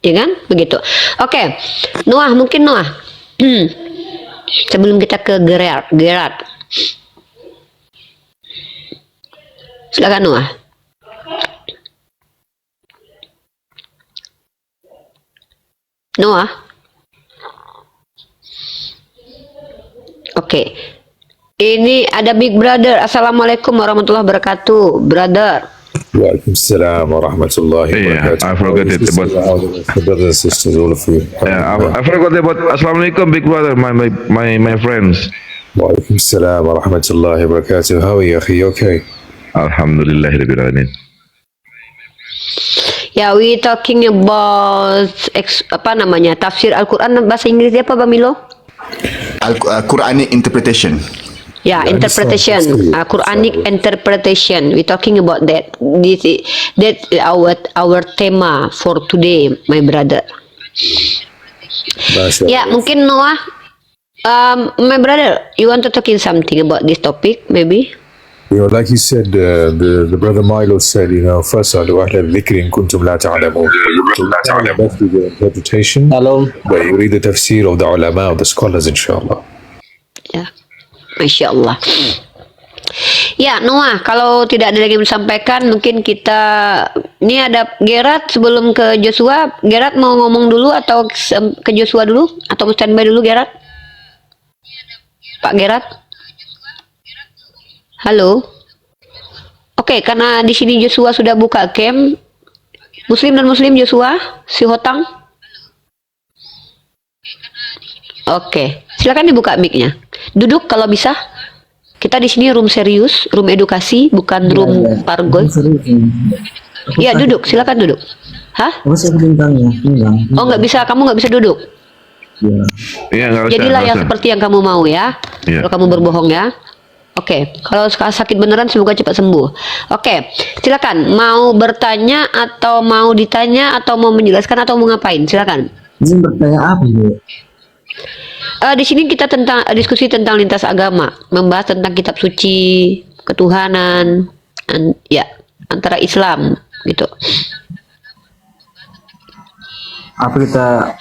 Ya kan? Begitu. Oke. Noah, mungkin Noah. Sebelum kita ke Gerard. Silakan Noah. Noah. Oke. Ini ada Big Brother. Assalamualaikum warahmatullahi wabarakatuh. Brother. Waalaikumsalam warahmatullahi wabarakatuh. I forgot it about. Brothers and sisters, all of you. I forgot about. Assalamualaikum, big brother, my friends. Waalaikumsalam warahmatullahi wabarakatuh. How are you, akhi? You okay? Alhamdulillahirabbil alamin. Ya, we talking about tafsir Al-Quran bahasa Inggris apa, Bang Milo? Quranic interpretation. Ya, interpretation, Quranic interpretation. We talking about that. That our tema for today, my brother. Ya, mungkin Noah, my brother, you want to talking something about this topic, maybe? like he said, the brother Milo said, فَاسْأَلُوا أَهْلَ الذِّكْرِ إِن كُنتُمْ لَا تَعْلَمُونَ. That's the interpretation. Hello. But you read the tafsir of the ulama, of the scholars, inshallah. Ya, Masya Allah. Ya, Noah, kalau tidak ada lagi yang disampaikan, mungkin kita... Ini ada Gerard sebelum ke Joshua. Gerard mau ngomong dulu atau ke Joshua dulu? Atau standby dulu, Gerard? Pak Gerard? Halo? Oke, karena di sini Joshua sudah buka camp. Muslim dan Muslim Joshua, si Hotang. Oke, silakan dibuka mic-nya. Duduk kalau bisa. Kita di sini room serius, room edukasi, bukan room pargoy. Ya, duduk, silakan duduk. Hah? Oh, nggak bisa, kamu nggak bisa duduk. Iya, nggak usah. Jadilah nggak yang usah. seperti yang kamu mau ya. Iya. Kalau kamu berbohong ya. Oke, kalau sakit beneran semoga cepat sembuh. Oke, silakan. Mau bertanya atau mau ditanya atau mau menjelaskan atau mau ngapain? Silakan. Ini bertanya apa Bu? Di sini kita diskusi tentang lintas agama, membahas tentang kitab suci, ketuhanan, ya antara Islam gitu. Apa kita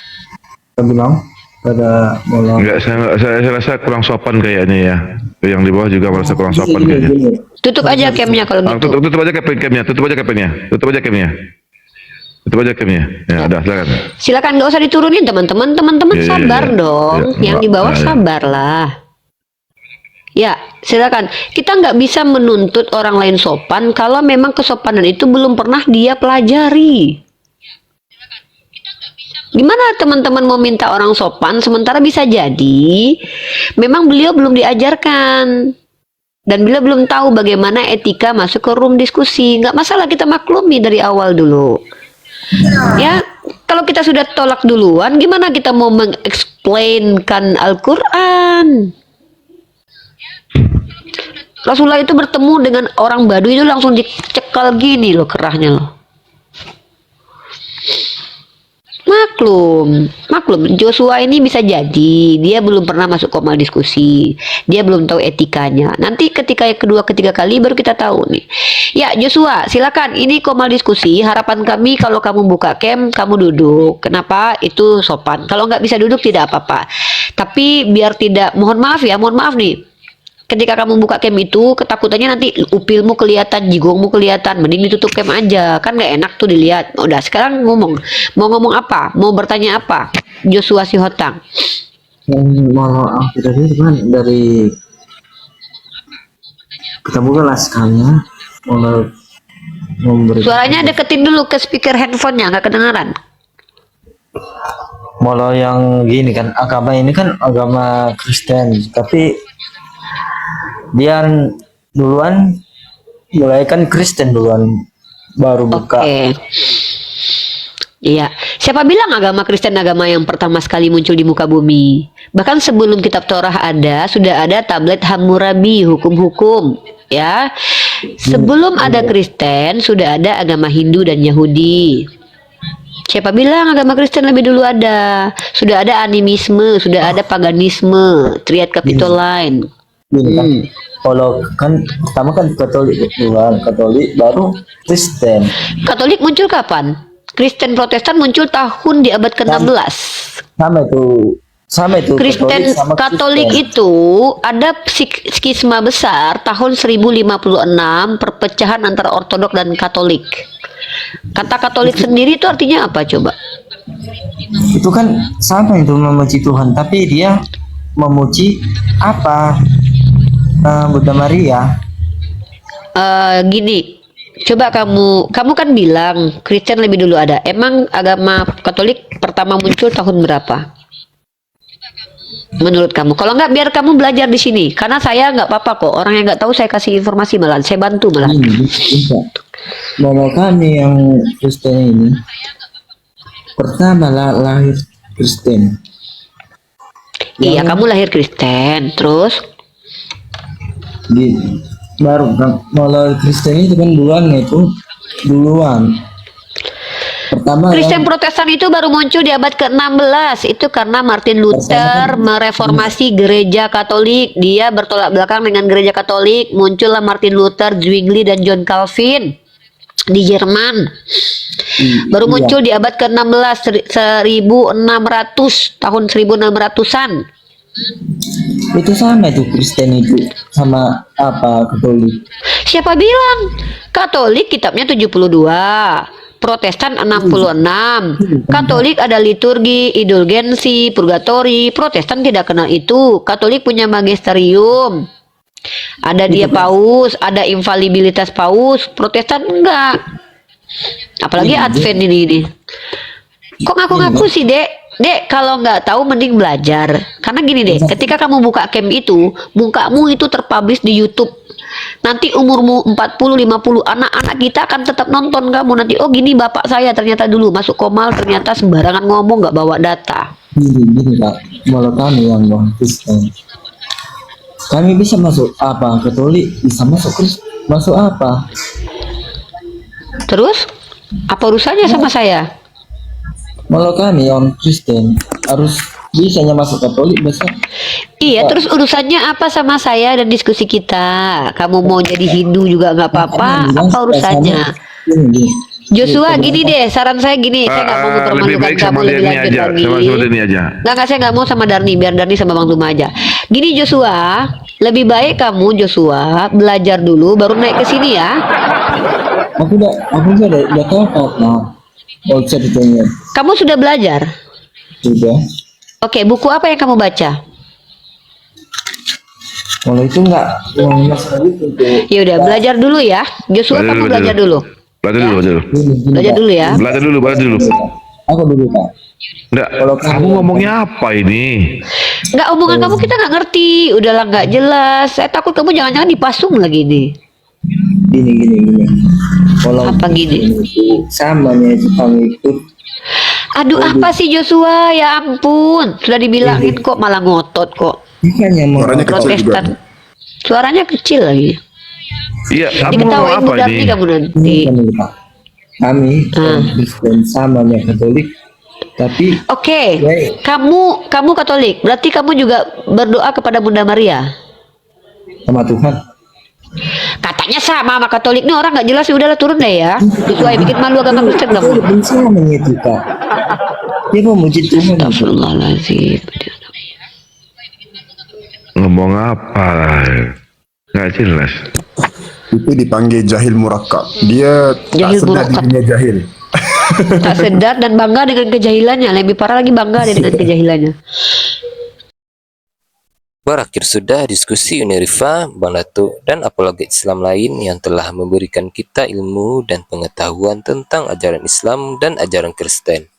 bilang pada bola? Enggak, saya rasa kurang sopan kayaknya ya. Yang di bawah juga merasa kurang sopan kayaknya. Tutup aja camnya kalau gitu. Tutup aja camnya, tutup aja camnya. Ya, udah silakan. Silakan, nggak usah diturunin teman-teman. Teman-teman Ya, sabar ya. dong. Ya, Yang di bawah ya. sabarlah. Ya, silakan. Kita nggak bisa menuntut orang lain sopan kalau memang kesopanan itu belum pernah dia pelajari. Gimana teman-teman mau minta orang sopan sementara bisa jadi memang beliau belum diajarkan dan beliau belum tahu bagaimana etika masuk ke room diskusi. Nggak masalah, kita maklumi dari awal dulu. Ya, kalau kita sudah tolak duluan, gimana kita mau mengeksplainkan Al-Quran? Rasulullah itu bertemu dengan orang Baduy itu langsung dicekal gini loh kerahnya loh. Maklum, Joshua ini bisa jadi dia belum pernah masuk komal diskusi, dia belum tahu etikanya. Nanti ketika yang kedua, ketiga kali baru kita tahu nih. Ya Joshua, silakan. Ini komal diskusi. Harapan kami kalau kamu buka camp, kamu duduk. Kenapa? Itu sopan. Kalau nggak bisa duduk tidak apa-apa. Tapi biar tidak, mohon maaf nih. Ketika kamu buka camp itu, ketakutannya nanti upilmu kelihatan, jigongmu kelihatan. Mending ditutup camp aja, kan nggak enak tuh dilihat. Udah, sekarang mau ngomong apa? Mau bertanya apa? Joshua si Hotang. Yang mau aku tadi kan dari kita buka laskannya mau memberi. Suaranya deketin dulu ke speaker handphonenya, nggak kedengaran. Kalau yang gini kan, agama ini kan agama Kristen, tapi dia duluan mulai kan Kristen duluan baru buka. Oke. Iya, siapa bilang agama Kristen agama yang pertama sekali muncul di muka bumi? Bahkan sebelum kitab Torah ada, sudah ada tablet Hammurabi, hukum-hukum, ya. Sebelum ada Kristen, sudah ada agama Hindu dan Yahudi. Siapa bilang agama Kristen lebih dulu ada? Sudah ada animisme, sudah ada paganisme, triad Capitoline. Gini kan, kalau kan pertama kan Katolik duluan, Katolik baru Kristen. Katolik muncul kapan? Kristen Protestan muncul tahun di abad ke-16. Sama itu. Kristen Katolik itu ada skisma besar tahun 1056, perpecahan antara Ortodok dan Katolik. Kata Katolik sendiri itu artinya apa coba? Itu kan sama itu memuji Tuhan, tapi dia memuji apa? Bunda Maria. Gini, coba kamu kan bilang Kristen lebih dulu ada. Emang agama Katolik pertama muncul tahun berapa? Menurut kamu? Kalau nggak biar kamu belajar di sini, karena saya nggak apa-apa kok. Orang yang nggak tahu saya kasih informasi malah, saya bantu malah. Mama kami yang Kristen ini pertama lahir Kristen. Iya, kamu lahir Kristen, terus? Baru kalau Kristen itu kan duluan. Pertama Kristen Protestan itu baru muncul di abad ke-16. Itu karena Martin Luther mereformasi gereja Katolik. Dia bertolak belakang dengan gereja Katolik. Muncullah Martin Luther, Zwingli, dan John Calvin di Jerman. Baru muncul di abad ke-16, 1600, tahun 1600-an. itu sama itu Kristen itu sama apa Katolik. Siapa bilang? Katolik kitabnya 72, Protestan 66. Katolik ada liturgi, indulgensi, purgatori. Protestan tidak kenal itu. Katolik punya magisterium. Ada dia paus, ada infalibilitas paus. Protestan enggak. Apalagi Advent ini. Kok ngaku-ngaku sih, Dek? Dek, kalau nggak tahu mending belajar. Karena gini deh, ketika kamu buka camp itu, mukamu itu terpublish di YouTube. Nanti umurmu 40, 50, anak-anak kita akan tetap nonton kamu nanti. Oh gini bapak saya ternyata dulu masuk Komal, ternyata sembarangan ngomong nggak bawa data. Gini Pak, kalau kami yang non Kristen, kami bisa masuk apa? Katolik bisa masuk Kristen, masuk apa? Terus apa urusannya sama saya? Kalau kami yang Kristen harus bisanya masuk Katolik bisa. Iya, terus urusannya apa sama saya dan diskusi kita? Kamu mau jadi Hindu juga nggak apa-apa. Apa urusannya? Joshua, gini deh, saran saya gini, saya nggak mau lebih mempermalukan baik kamu sama lebih Darni lanjut aja, lagi. sama Darni aja. Nggak, saya nggak mau sama Darni, biar Darni sama Bang Tuma aja. Gini Joshua, lebih baik kamu Joshua belajar dulu, baru naik ke sini ya. Aku udah tahu apa. Oh, bisa ditanya. Kamu sudah belajar? Sudah. Oke, buku apa yang kamu baca? Kalau itu enggak masalah itu. Ya udah, belajar dulu ya. Joshua, kamu belajar dulu. Belajar dulu ya. Belajar dulu. Aku dulu Pak. Enggak, kamu ngomongnya apa ini? Nggak, omongan kamu kita nggak ngerti. Udahlah, nggak jelas. Saya takut kamu jangan-jangan dipasung lagi nih. Gini. Kalau apa gini? Sama nih pengikut. Aduh, apa sih Joshua? Ya ampun, sudah dibilangin kok malah ngotot kok. Suaranya kecil juga. Protestan. Suaranya kecil lagi. Iya, kamu ngomong Diketawain apa Darni ini? kamu nanti. Kami Kristen sama nya Katolik, tapi Oke, kamu Katolik, berarti kamu juga berdoa kepada Bunda Maria sama Tuhan. Katanya sama Katolik nih, orang nggak jelas. Ya udahlah, turun deh ya. Sesuai bikin malu agama Kristen kamu. Sama itu Pak. Dia mau muji Tuhan. Astagfirullahaladzim. Ngomong apa? Nggak jelas. Itu dipanggil jahil murakab. Dia Jahil tak sedar murakab. dirinya jahil. Tak sedar dan bangga dengan kejahilannya. Lebih parah lagi, bangga dengan kejahilannya. Berakhir sudah diskusi Unirifa, Bang Datuk, dan apologet Islam lain yang telah memberikan kita ilmu dan pengetahuan tentang ajaran Islam dan ajaran Kristen.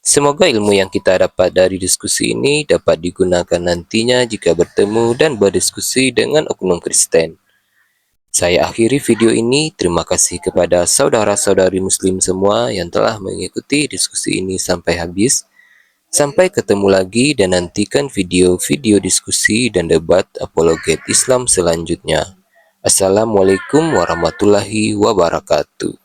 Semoga ilmu yang kita dapat dari diskusi ini dapat digunakan nantinya jika bertemu dan berdiskusi dengan oknum Kristen. Saya akhiri video ini. Terima kasih kepada saudara-saudari Muslim semua yang telah mengikuti diskusi ini sampai habis. Sampai ketemu lagi dan nantikan video-video diskusi dan debat apologet Islam selanjutnya. Assalamualaikum warahmatullahi wabarakatuh.